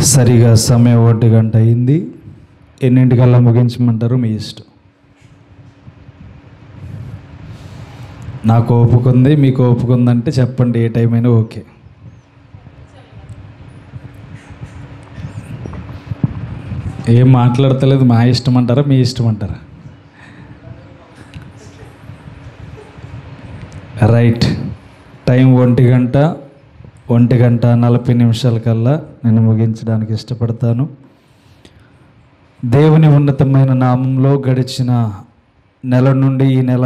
సరిగా సమయం 1 గంట అయింది. ఎన్నింటికల్లా ముగించమంటారు మీ ఇష్టం. నాకు ఓపిక ఉంది, మీకు ఓపిక ఉందంటే చెప్పండి, ఏ టైం అయినా ఓకే. ఏం మాట్లాడతలేదు, మా ఇష్టం అంటారా మీ ఇష్టం అంటారా? రైట్. టైం 1 గంట 40 కల్లా నేను ముగించడానికి ఇష్టపడతాను. దేవుని ఉన్నతమైన నామంలో గడిచిన నెల నుండి ఈ నెల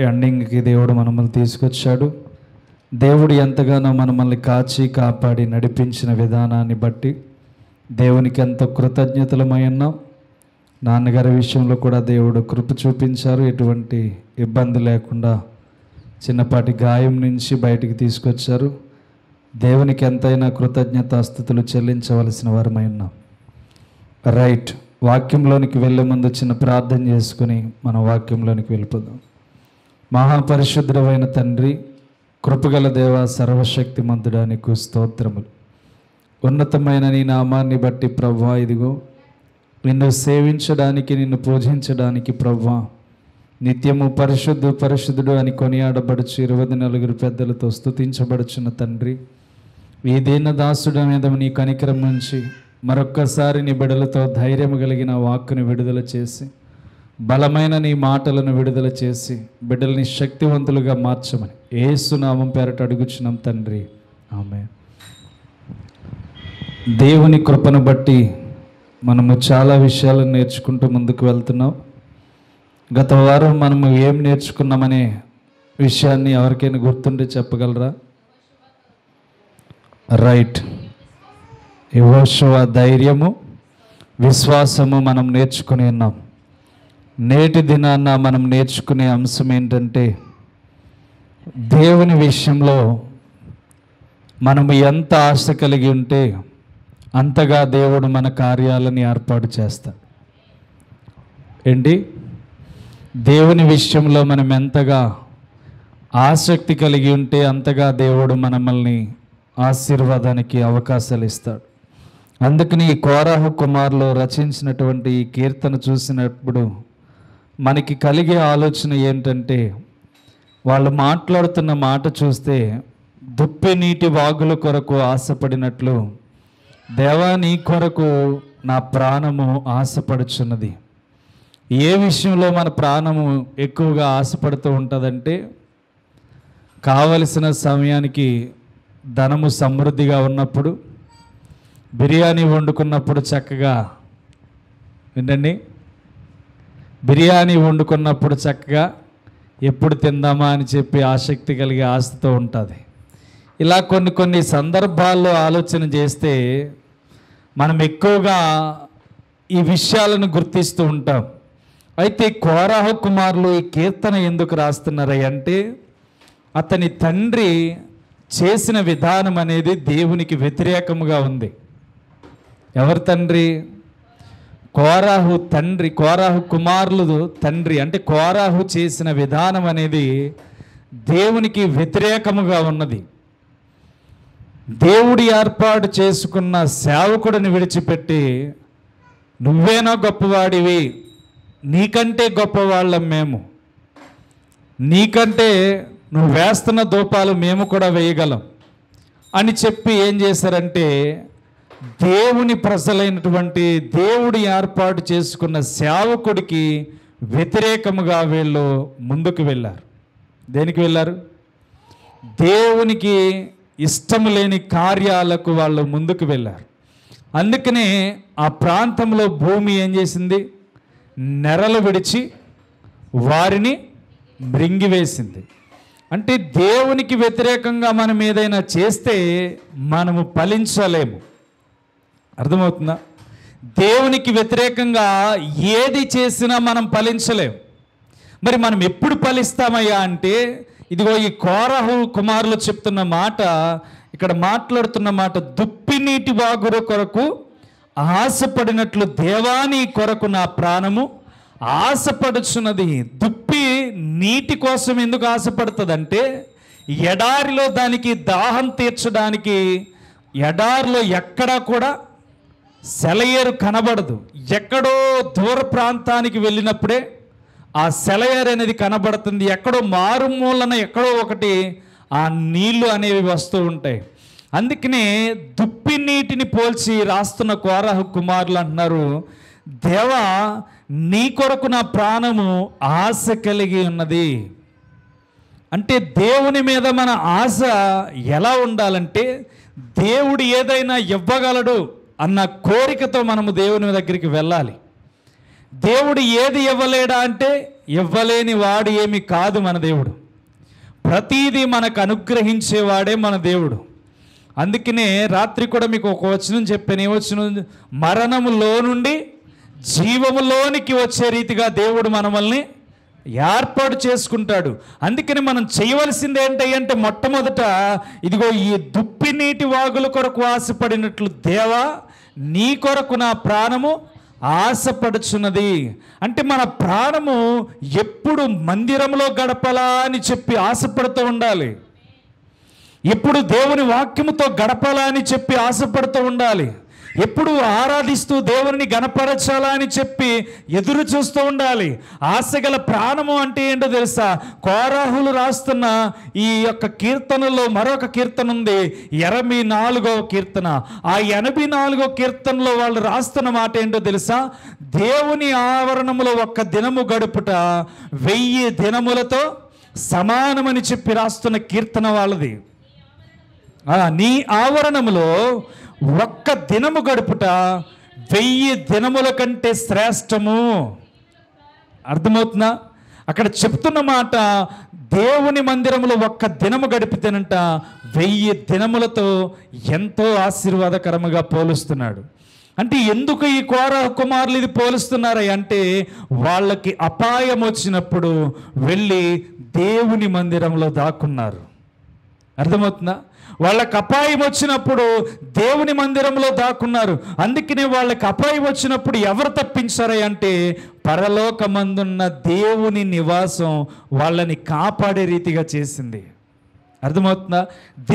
ఎండింగ్కి దేవుడు మనల్ని తీసుకొచ్చాడు. దేవుడు ఎంతగానో మనల్ని కాచి కాపాడి నడిపించిన విధానాన్ని బట్టి దేవునికి ఎంతో కృతజ్ఞతలమై ఉన్నాం. నాన్నగారి విషయంలో కూడా దేవుడు కృప చూపించారు. ఎటువంటి ఇబ్బంది లేకుండా చిన్నపాటి గాయం నుంచి బయటికి తీసుకొచ్చారు. దేవునికి ఎంతైనా కృతజ్ఞతాస్తుతులు చెల్లించవలసిన వారమై ఉన్నాం. రైట్. వాక్యంలోనికి వెళ్ళే ముందు చిన్న ప్రార్థన చేసుకుని మనం వాక్యంలోనికి వెళ్ళిపోదాం. మహాపరిశుద్ధుడైన తండ్రి, కృపగల దేవ, సర్వశక్తిమంతుడా, నీకు స్తోత్రములు. ఉన్నతమైన నీ నామాన్ని బట్టి ప్రభువా, ఇదిగో నిన్ను సేవించడానికి, నిన్ను పూజించడానికి ప్రభువా, నిత్యము పరిశుద్ధుడు అని కొనియాడబడుచు 24 పెద్దలతో స్తుతించబడుచున్న తండ్రి, ఈ దీనదాసుడి మీద నీ కనికరం నుంచి మరొక్కసారి నీ బిడలతో ధైర్యం కలిగిన వాక్కుని విడుదల చేసి, బలమైన నీ మాటలను విడుదల చేసి బిడ్డల్ని శక్తివంతులుగా మార్చమని యేసు నామం పేరట అడుగుచున్నాం తండ్రి, ఆమేన్. దేవుని కృపను బట్టి మనము చాలా విషయాలను నేర్చుకుంటూ ముందుకు వెళ్తున్నాం. గత వారం మనము ఏం నేర్చుకున్నామనే విషయాన్ని ఎవరికైనా గుర్తుంటే చెప్పగలరా? రైట్. యెహోషువ ధైర్యము, విశ్వాసము మనం నేర్చుకుని ఉన్నాం. నేటి దినాన మనం నేర్చుకునే అంశం ఏంటంటే, దేవుని విషయంలో మనము ఎంత ఆశ కలిగి ఉంటే అంతగా దేవుడు మన కార్యాలను ఏర్పాటు చేస్తాడు. ఏంటి? దేవుని విషయంలో మనం ఎంతగా ఆసక్తి కలిగి ఉంటే అంతగా దేవుడు మనల్ని ఆశీర్వాదానికి అవకాశాలు ఇస్తాడు. అందుకని ఈ కోరాహు కుమారులు రచించినటువంటి ఈ కీర్తన చూసినప్పుడు మనకి కలిగే ఆలోచన ఏంటంటే, వాళ్ళు మాట్లాడుతున్న మాట చూస్తే దుప్పి నీటి వాగుల కొరకు ఆశపడినట్లు, దేవా నీ కొరకు నా ప్రాణము ఆశపడుచున్నది. ఏ విషయంలో మన ప్రాణము ఎక్కువగా ఆశపడుతూ ఉంటుందంటే, కావలసిన సమయానికి ధనము సమృద్ధిగా ఉన్నప్పుడు, బిర్యానీ వండుకున్నప్పుడు చక్కగా వినండి, బిర్యానీ వండుకున్నప్పుడు చక్కగా ఎప్పుడు తిందామా అని చెప్పి ఆసక్తి కలిగే ఆశతో ఉంటుంది. ఇలా కొన్ని సందర్భాల్లో ఆలోచన చేస్తే మనం ఎక్కువగా ఈ విషయాలను గుర్తిస్తూ ఉంటాం. అయితే కోరాహు కుమారులు ఈ కీర్తన ఎందుకు రాస్తున్నారంటే, అతని తండ్రి చేసిన విధానం అనేది దేవునికి వ్యతిరేకముగా ఉంది. ఎవరి తండ్రి? కోరాహు తండ్రి. కోరాహు కుమారులు తండ్రి అంటే కోరాహు చేసిన విధానం అనేది దేవునికి వ్యతిరేకముగా ఉన్నది. దేవుడి ఏర్పాటు చేసుకున్న సేవకుడిని విడిచిపెట్టి, నువ్వేనా గొప్పవాడివి, నీకంటే గొప్పవాళ్ళం మేము, నీకంటే నువ్వు వేస్తున్న దూపాలు మేము కూడా వేయగలం అని చెప్పి ఏం చేశారంటే, దేవుని ప్రజలైనటువంటి దేవుడు ఏర్పాటు చేసుకున్న సేవకుడికి వ్యతిరేకముగా వీళ్ళు ముందుకు వెళ్ళారు. దేనికి వెళ్ళారు? దేవునికి ఇష్టం లేని కార్యాలకు వాళ్ళు ముందుకు వెళ్ళారు. అందుకనే ఆ ప్రాంతంలో భూమి ఏం చేసింది? నెరలు విడిచి వారిని మృంగివేసింది. అంటే దేవునికి వ్యతిరేకంగా మనం ఏదైనా చేస్తే మనము ఫలించలేము. అర్థమవుతుందా? దేవునికి వ్యతిరేకంగా ఏది చేసినా మనం ఫలించలేము. మరి మనం ఎప్పుడు ఫలిస్తామయ్యా అంటే, ఇదిగో ఈ కోరాహు కుమారులు చెప్తున్న మాట, ఇక్కడ మాట్లాడుతున్న మాట, దుప్పి నీటి వాగుల కొరకు ఆశపడినట్లు దేవా నీ కొరకు నా ప్రాణము ఆశపడుచున్నది. దుప్పి నీటి కోసం ఎందుకు ఆశపడుతుందంటే, ఎడారిలో దానికి దాహం తీర్చడానికి, ఎడారిలో ఎక్కడా కూడా సెలయేరు కనబడదు. ఎక్కడో దూర ప్రాంతానికి వెళ్ళినప్పుడే ఆ సెలయేరు అనేది కనబడుతుంది. ఎక్కడో మారుమూలన ఎక్కడో ఒకటి ఆ నీళ్లు అనేవి వస్తూ ఉంటాయి. అందుకనే దుప్పి నీటిని పోల్చి రాస్తున్న కోరహు కుమారులు అంటున్నారు, దేవా నీ కొరకు నా ప్రాణము ఆశ కలిగి ఉన్నది. అంటే దేవుని మీద మన ఆశ ఎలా ఉండాలంటే, దేవుడు ఏదైనా ఇవ్వగలడు అన్న కోరికతో మనము దేవుని దగ్గరికి వెళ్ళాలి. దేవుడు ఏది ఇవ్వలేడా అంటే ఇవ్వలేని వాడు ఏమి కాదు మన దేవుడు. ప్రతీదీ మనకు అనుగ్రహించేవాడే మన దేవుడు. అందుకనే రాత్రి కూడా మీకు ఒక వచనం చెప్పాను. ఏ వచనం? మరణములో నుండి జీవములోనికి వచ్చే రీతిగా దేవుడు మనల్ని ఏర్పాటు చేసుకుంటాడు. అందుకని మనం చేయవలసింది ఏంటంటే, మొట్టమొదట ఇదిగో ఈ దుప్పి నీటి వాగుల కొరకు ఆశపడినట్లు దేవా నీ కొరకు నా ప్రాణము ఆశపడుచున్నది. అంటే మన ప్రాణము ఎప్పుడు మందిరంలో గడపలా అని చెప్పి ఆశపడుతూ ఉండాలి. ఎప్పుడు దేవుని వాక్యముతో గడపాలా అని చెప్పి ఆశపడుతూ ఉండాలి. ఎప్పుడు ఆరాధిస్తూ దేవుని గణపరచాలా అని చెప్పి ఎదురు చూస్తూ ఉండాలి. ఆశగల ప్రాణము అంటే ఏంటో తెలుసా? కోరాహులు రాస్తున్న ఈ యొక్క కీర్తనలో మరొక కీర్తన ఉంది, 84వ కీర్తన. ఆ 84వ కీర్తనలో వాళ్ళు రాస్తున్న మాట ఏంటో తెలుసా? దేవుని ఆవరణములో ఒక్క దినము గడుపుట 1000 దినములతో సమానమని చెప్పి రాస్తున్న కీర్తన వాళ్ళది. నీ ఆవరణములో ఒక్క దినము గడుపుట 1000 దినముల కంటే శ్రేష్టము. అర్థమవుతుందా? అక్కడ చెప్తున్న మాట, దేవుని మందిరంలో ఒక్క దినము గడిపితేనంట 1000 దినములతో ఎంతో ఆశీర్వాదకరముగా పోలుస్తున్నాడు. అంటే ఎందుకు ఈ కోరహు కుమారులు ఇది పోలుస్తున్నారు అంటే, వాళ్ళకి అపాయం వచ్చినప్పుడు వెళ్ళి దేవుని మందిరంలో దాక్కున్నారు. అర్థమవుతుందా? వాళ్ళకి అపాయం వచ్చినప్పుడు దేవుని మందిరంలో దాక్కున్నారు. అందుకనే వాళ్ళకి అపాయం వచ్చినప్పుడు ఎవరు తప్పించారు అంటే, పరలోకమందున్న దేవుని నివాసం వాళ్ళని కాపాడే రీతిగా చేసింది. అర్థమవుతుందా?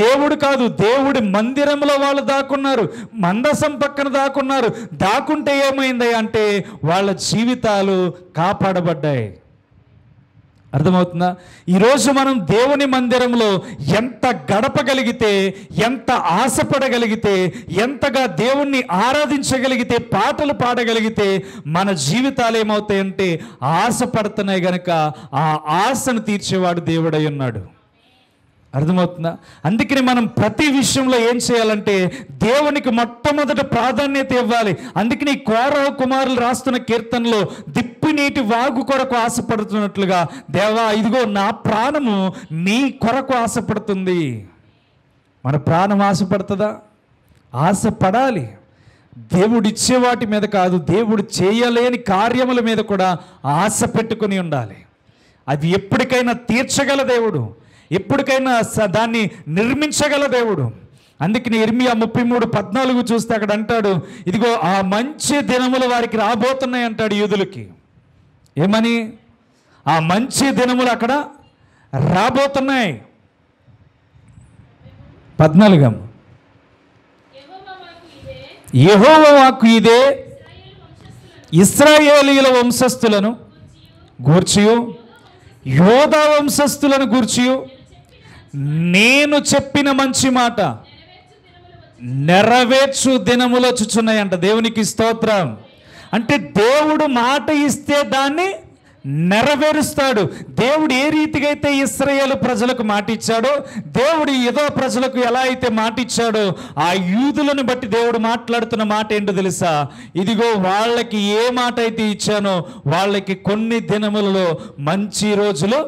దేవుడు కాదు, దేవుడి మందిరంలో వాళ్ళు దాక్కున్నారు, మందసం పక్కన దాక్కున్నారు. దాక్కుంటే ఏమైంది అంటే వాళ్ళ జీవితాలు కాపాడబడ్డాయి. అర్థమవుతుందా? ఈరోజు మనం దేవుని మందిరంలో ఎంత గడపగలిగితే, ఎంత ఆశపడగలిగితే, ఎంతగా దేవుణ్ణి ఆరాధించగలిగితే, పాటలు పాడగలిగితే మన జీవితాలు ఏమవుతాయంటే ఆశపడుతున్నాయి గనక ఆ ఆశను తీర్చేవాడు దేవుడై ఉన్నాడు. అర్థమవుతుందా? అందుకని మనం ప్రతి విషయంలో ఏం చేయాలంటే దేవునికి మొట్టమొదటి ప్రాధాన్యత ఇవ్వాలి. అందుకని కోరహు కుమారులు రాస్తున్న కీర్తనలో దిప్పి నీటి వాగు కొరకు ఆశపడుతున్నట్లుగా, దేవా ఇదిగో నా ప్రాణము నీ కొరకు ఆశపడుతుంది. మన ప్రాణం ఆశపడుతుందా? ఆశపడాలి. దేవుడు ఇచ్చే వాటి మీద కాదు, దేవుడు చేయలేని కార్యముల మీద కూడా ఆశ పెట్టుకుని ఉండాలి. అది ఎప్పటికైనా తీర్చగల దేవుడు, ఎప్పటికైనా దాన్ని నిర్మించగల దేవుడు. అందుకని ఇర్మియా 33:14 చూస్తే అక్కడ అంటాడు, ఇదిగో ఆ మంచి దినములు వారికి రాబోతున్నాయి అంటాడు యూదులకి. ఏమని? ఆ మంచి దినములు అక్కడ రాబోతున్నాయి. 14 యెహోవా వాక్కు ఇదే, ఇశ్రాయేలీయుల వంశస్థులను గూర్చియు యోధా వంశస్థులను గూర్చియు నేను చెప్పిన మంచి మాట నెరవేర్చు దినములు వచ్చుచున్నాయంట. దేవునికి స్తోత్రం. అంటే దేవుడు మాట ఇస్తే దాన్ని నెరవేరుస్తాడు. దేవుడు ఏ రీతిగా అయితే ఇశ్రాయేలు ప్రజలకు మాట ఇచ్చాడో, దేవుడు ఏదో ప్రజలకు ఎలా అయితే మాట ఇచ్చాడో, ఆ యూదులను బట్టి దేవుడు మాట్లాడుతున్న మాట ఏంటో తెలుసా? ఇదిగో వాళ్ళకి ఏ మాట అయితే ఇచ్చానో వాళ్ళకి కొన్ని దినములలో మంచి రోజులు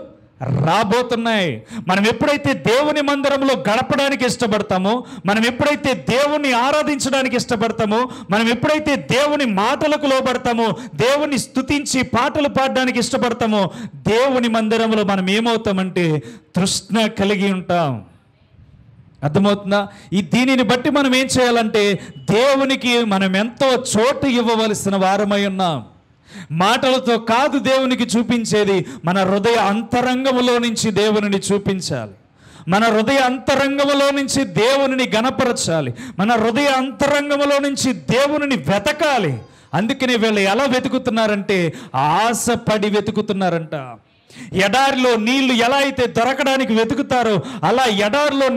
రాబోతున్నాయి. మనం ఎప్పుడైతే దేవుని మందిరంలో గడపడానికి ఇష్టపడతామో, మనం ఎప్పుడైతే దేవుని ఆరాధించడానికి ఇష్టపడతామో, మనం ఎప్పుడైతే దేవుని మాటలకు లోబడతామో, దేవుని స్తుతించి పాటలు పాడడానికి ఇష్టపడతామో, దేవుని మందిరంలో మనం ఏమవుతామంటే తృష్ణ కలిగి ఉంటాం. అర్థమవుతుందా? దీనిని బట్టి మనం ఏం చేయాలంటే దేవునికి మనం ఎంతో చోటు ఇవ్వవలసిన వారమై ఉన్నాం. మాటలతో కాదు దేవునికి చూపించేది, మన హృదయ అంతరంగములో నుంచి దేవునిని చూపించాలి. మన హృదయ అంతరంగములో నుంచి దేవునిని గణపరచాలి, మన హృదయ అంతరంగములో నుంచి దేవునిని వెతకాలి. అందుకని వీళ్ళు ఎలా వెతుకుతున్నారంటే ఆశపడి వెతుకుతున్నారంట. ఎడారిలో నీళ్లు ఎలా అయితే దొరకడానికి వెతుకుతారో అలా ఎడారిలో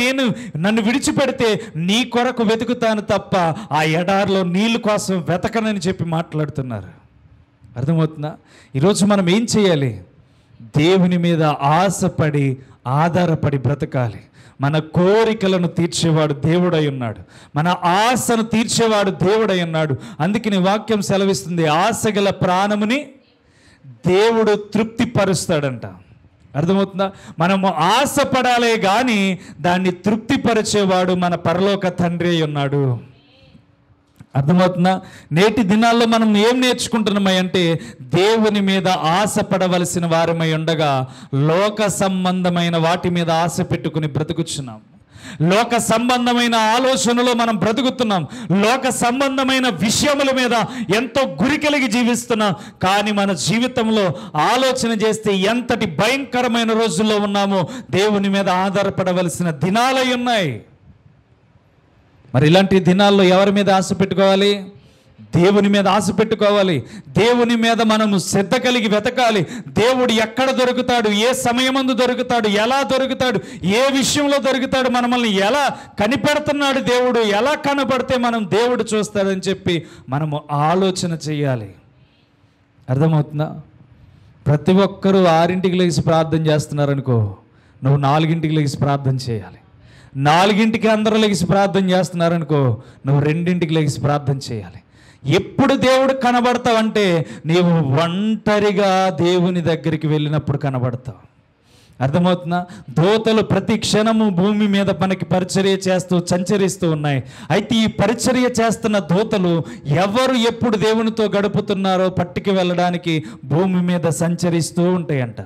నన్ను విడిచిపెడితే నీ కొరకు వెతుకుతాను తప్ప ఆ ఎడారిలో నీళ్ళు కోసం వెతకనని చెప్పి మాట్లాడుతున్నారు. అర్థమవుతుందా? ఈరోజు మనం ఏం చేయాలి? దేవుని మీద ఆశపడి ఆధారపడి బ్రతకాలి. మన కోరికలను తీర్చేవాడు దేవుడై ఉన్నాడు, మన ఆశను తీర్చేవాడు దేవుడై ఉన్నాడు. అందుకని వాక్యం సెలవిస్తుంది, ఆశగల ప్రాణముని దేవుడు తృప్తిపరుస్తాడంట. అర్థమవుతుందా? మనము ఆశపడాలే కానీ దాన్ని తృప్తిపరిచేవాడు మన పరలోక తండ్రి అయి ఉన్నాడు. అర్థమవుతుందా? నేటి దినాల్లో మనం ఏం నేర్చుకుంటున్నామై అంటే దేవుని మీద ఆశపడవలసిన వారమై ఉండగా లోక సంబంధమైన వాటి మీద ఆశ పెట్టుకుని బ్రతుకుచున్నాం. లోక సంబంధమైన ఆలోచనలో మనం బ్రతుకుతున్నాం, లోక సంబంధమైన విషయముల మీద ఎంతో గురి కలిగి జీవిస్తున్నాం. కానీ మన జీవితంలో ఆలోచన చేస్తే ఎంతటి భయంకరమైన రోజుల్లో ఉన్నామో దేవుని మీద ఆధారపడవలసిన దినాలై ఉన్నాయి. మరి ఇలాంటి దినాల్లో ఎవరి మీద ఆశ పెట్టుకోవాలి? దేవుని మీద ఆశ పెట్టుకోవాలి. దేవుని మీద మనము శ్రద్ధ కలిగి వెతకాలి. దేవుడు ఎక్కడ దొరుకుతాడు, ఏ సమయమందు దొరుకుతాడు, ఎలా దొరుకుతాడు, ఏ విషయంలో దొరుకుతాడు, మనల్ని ఎలా కనిపెడుతున్నాడు దేవుడు, ఎలా కనపడితే మనం దేవుడు చూస్తాడని చెప్పి మనము ఆలోచన చేయాలి. అర్థమవుతుందా? ప్రతి ఒక్కరూ 6ంటికి లేచి ప్రార్థన చేస్తున్నారనుకో, నువ్వు 4ంటికి లేచి ప్రార్థన చేయాలి. 4ంటికి అందరూ లేచి ప్రార్థన చేస్తున్నారనుకో, నువ్వు 2ంటికి లేచి ప్రార్థన చేయాలి. ఎప్పుడు దేవుడు కనబడతావంటే నీవు ఒంటరిగా దేవుని దగ్గరికి వెళ్ళినప్పుడు కనబడతావు. అర్థమవుతుందా? దూతలు ప్రతి క్షణము భూమి మీద మనకి పరిచర్య చేస్తూ సంచరిస్తూ ఉన్నాయి. అయితే ఈ పరిచర్య చేస్తున్న దూతలు ఎవరు ఎప్పుడు దేవునితో గడుపుతున్నారో పట్టుకు వెళ్ళడానికి భూమి మీద సంచరిస్తూ ఉంటాయంట.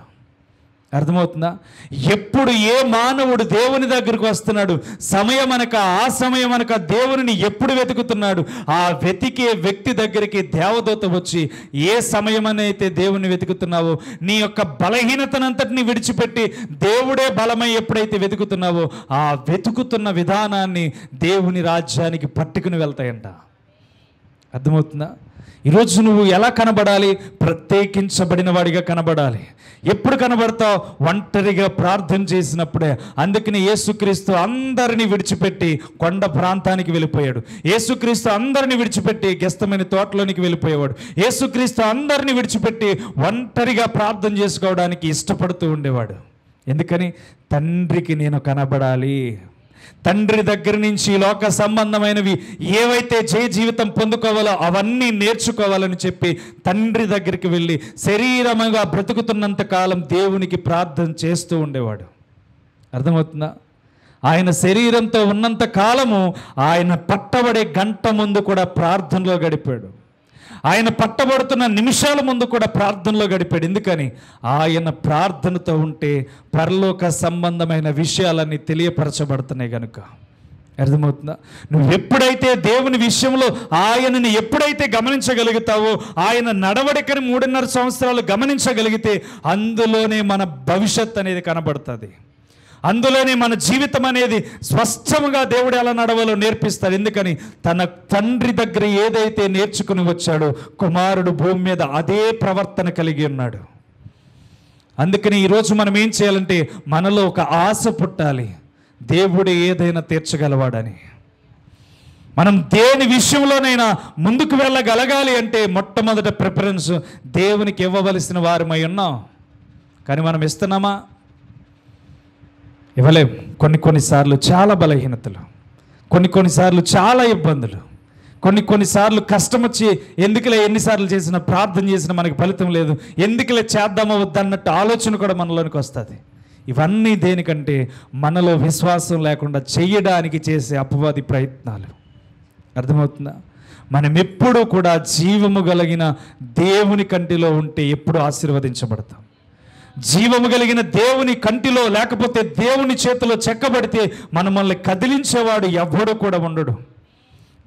అర్థమవుతుందా? ఎప్పుడు ఏ మానవుడు దేవుని దగ్గరకు వస్తున్నాడు, సమయం అనక ఆ సమయం అనక దేవునిని ఎప్పుడు వెతుకుతున్నాడు, ఆ వెతికే వ్యక్తి దగ్గరికి దేవదూత వచ్చి ఏ సమయమైతే దేవుని వెతుకుతున్నావో నీ యొక్క బలహీనతనంతటిని విడిచిపెట్టి దేవుడే బలమై ఎప్పుడైతే వెతుకుతున్నావో ఆ వెతుకుతున్న విధానాన్ని దేవుని రాజ్యానికి పట్టుకుని వెళ్తాయంట. అర్థమవుతుందా? ఈరోజు నువ్వు ఎలా కనబడాలి? ప్రత్యేకించబడిన వాడిగా కనబడాలి. ఎప్పుడు కనబడతావు? ఒంటరిగా ప్రార్థన చేసినప్పుడే. అందుకని యేసుక్రీస్తు అందరినీ విడిచిపెట్టి కొండ ప్రాంతానికి వెళ్ళిపోయాడు. యేసుక్రీస్తు అందరినీ విడిచిపెట్టి గెస్తమైన తోటలోనికి వెళ్ళిపోయేవాడు. యేసుక్రీస్తు అందరినీ విడిచిపెట్టి ఒంటరిగా ప్రార్థన చేసుకోవడానికి ఇష్టపడుతూ ఉండేవాడు. ఎందుకని? తండ్రికి నేను కనబడాలి, తండ్రి దగ్గర నుంచి లోక సంబంధమైనవి ఏవైతే జీవితం పొందుకోవాలో అవన్నీ నేర్చుకోవాలని చెప్పి తండ్రి దగ్గరికి వెళ్ళి శరీరముగా బ్రతుకుతున్నంత కాలం దేవునికి ప్రార్థన చేస్తూ ఉండేవాడు. అర్థమవుతుందా? ఆయన శరీరంతో ఉన్నంత కాలము ఆయన పట్టబడే గంట ముందు కూడా ప్రార్థనలో గడిపాడు. ఆయన పట్టబడుతున్న నిమిషాల ముందు కూడా ప్రార్థనలో గడిపాడు. ఎందుకని? ఆయన ప్రార్థనతో ఉంటే పరలోక సంబంధమైన విషయాలన్నీ తెలియపరచబడుతున్నాయి కనుక. అర్థమవుతుందా? నువ్వు ఎప్పుడైతే దేవుని విషయంలో ఆయనని ఎప్పుడైతే గమనించగలుగుతావో, ఆయన నడవడికని 3.5 సంవత్సరాలు గమనించగలిగితే అందులోనే మన భవిష్యత్ అనేది కనబడుతుంది. అందులోనే మన జీవితం అనేది స్పష్టంగా దేవుడు ఎలా నడవాలో నేర్పిస్తాడు. ఎందుకని? తన తండ్రి దగ్గర ఏదైతే నేర్చుకుని వచ్చాడో కుమారుడు భూమి మీద అదే ప్రవర్తన కలిగి ఉన్నాడు. అందుకని ఈరోజు మనం ఏం చేయాలంటే మనలో ఒక ఆశ పుట్టాలి, దేవుడు ఏదైనా తీర్చగలవాడని. మనం దేని విషయంలోనైనా ముందుకు వెళ్ళగలగాలి అంటే మొట్టమొదట ప్రిఫరెన్స్ దేవునికి ఇవ్వవలసిన వారమై ఉన్నాం. కానీ మనం ఇస్తున్నామా? ఇవ్వలేం. కొన్నిసార్లు చాలా బలహీనతలు, కొన్నిసార్లు చాలా ఇబ్బందులు, కొన్నిసార్లు కష్టం వచ్చి ఎందుకులే ఎన్నిసార్లు చేసినా ప్రార్థన చేసినా మనకి ఫలితం లేదు, ఎందుకులే చేద్దామో వద్దన్నట్టు ఆలోచన కూడా మనలోనికి వస్తుంది. ఇవన్నీ దేనికంటే మనలో విశ్వాసం లేకుండా చేయడానికి చేసే అపవాది ప్రయత్నాలు. అర్థమవుతుందా? మనం ఎప్పుడూ కూడా జీవము కలిగిన దేవుని కంటిలో ఉంటే ఎప్పుడు ఆశీర్వదించబడతాం. జీవము కలిగిన దేవుని కంటిలో లేకపోతే దేవుని చేతిలో చెక్కబడితే మనల్ని కదిలించేవాడు ఎవ్వడు కూడా ఉండడు.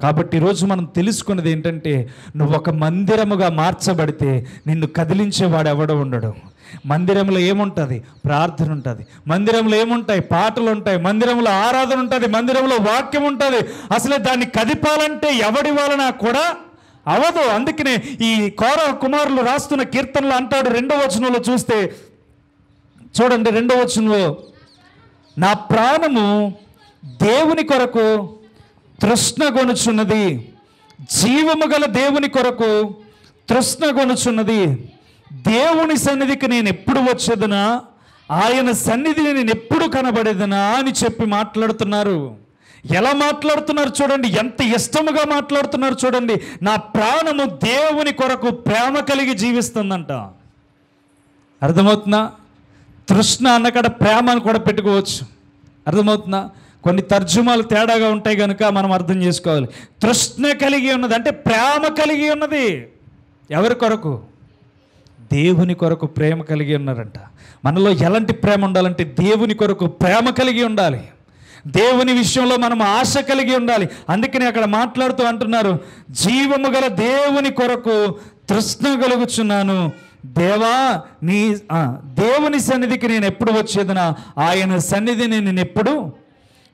కాబట్టి ఈరోజు మనం తెలుసుకున్నది ఏంటంటే, నువ్వు ఒక మందిరముగా మార్చబడితే నిన్ను కదిలించేవాడు ఎవడో ఉండడు. మందిరంలో ఏముంటుంది? ప్రార్థన ఉంటుంది. మందిరంలో ఏముంటాయి? పాటలు ఉంటాయి. మందిరంలో ఆరాధన ఉంటుంది. మందిరంలో వాక్యం ఉంటుంది. అసలే దాన్ని కదిపాలంటే ఎవడి వలన కూడా అవదు. అందుకనే ఈ కోరహ కుమారులు రాస్తున్న కీర్తనలు అంటాడు 2వ వచనంలో చూస్తే, చూడండి 2వ వచనంలో, నా ప్రాణము దేవుని కొరకు తృష్ణగొనుచున్నది, జీవము గల దేవుని కొరకు తృష్ణగొనుచున్నది. దేవుని సన్నిధికి నేను ఎప్పుడు వచ్చేదనా, ఆయన సన్నిధిని నేను ఎప్పుడు కనబడేదనా అని చెప్పి మాట్లాడుతున్నారు. ఎలా మాట్లాడుతున్నారు చూడండి, ఎంత ఇష్టముగా మాట్లాడుతున్నారు చూడండి. నా ప్రాణము దేవుని కొరకు ప్రేమ కలిగి జీవిస్తుందంట. అర్థమవుతుందా? తృష్ణ అన్నకడ ప్రేమ అని కూడా పెట్టుకోవచ్చు. అర్థమవుతుందా? కొన్ని తర్జుమాలు తేడాగా ఉంటాయి కనుక మనం అర్థం చేసుకోవాలి. తృష్ణ కలిగి ఉన్నది అంటే ప్రేమ కలిగి ఉన్నది. ఎవరి కొరకు? దేవుని కొరకు ప్రేమ కలిగి ఉన్నారంట. మనలో ఎలాంటి ప్రేమ ఉండాలంటే దేవుని కొరకు ప్రేమ కలిగి ఉండాలి. దేవుని విషయంలో మనం ఆశ కలిగి ఉండాలి. అందుకని అక్కడ మాట్లాడుతూ అంటున్నారు, జీవము గల దేవుని కొరకు తృష్ణ కలుగుచున్నాను. దేవా, నీ దేవుని సన్నిధికి నేను ఎప్పుడు వచ్చేదనా, ఆయన సన్నిధిని నేను ఎప్పుడు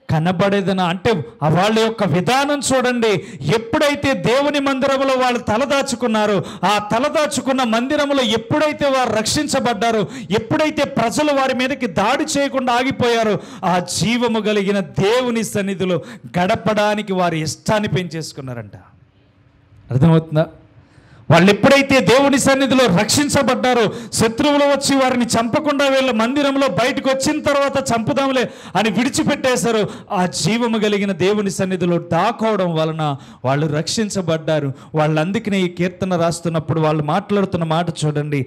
కనబడేదనా. అంటే వాళ్ళ యొక్క విధానం చూడండి. ఎప్పుడైతే దేవుని మందిరంలో వాళ్ళు తలదాచుకున్నారో, ఆ తలదాచుకున్న మందిరంలో ఎప్పుడైతే వారు రక్షించబడ్డారో, ఎప్పుడైతే ప్రజలు వారి మీదకి దాడి చేయకుండా ఆగిపోయారో, ఆ జీవము కలిగిన దేవుని సన్నిధిలో గడపడానికి వారి ఇష్టాన్ని పెంచేసుకున్నారంట. అర్థమవుతుందా? వాళ్ళు ఎప్పుడైతే దేవుని సన్నిధిలో రక్షించబడ్డారో, శత్రువులు వచ్చి వారిని చంపకుండా వీళ్ళ మందిరంలో బయటకు వచ్చిన తర్వాత చంపుదాంలే అని విడిచిపెట్టేశారు. ఆ జీవము కలిగిన దేవుని సన్నిధిలో దాకోవడం వలన వాళ్ళు రక్షించబడ్డారు. వాళ్ళందుకనే ఈ కీర్తన రాస్తున్నప్పుడు వాళ్ళు మాట్లాడుతున్న మాట చూడండి,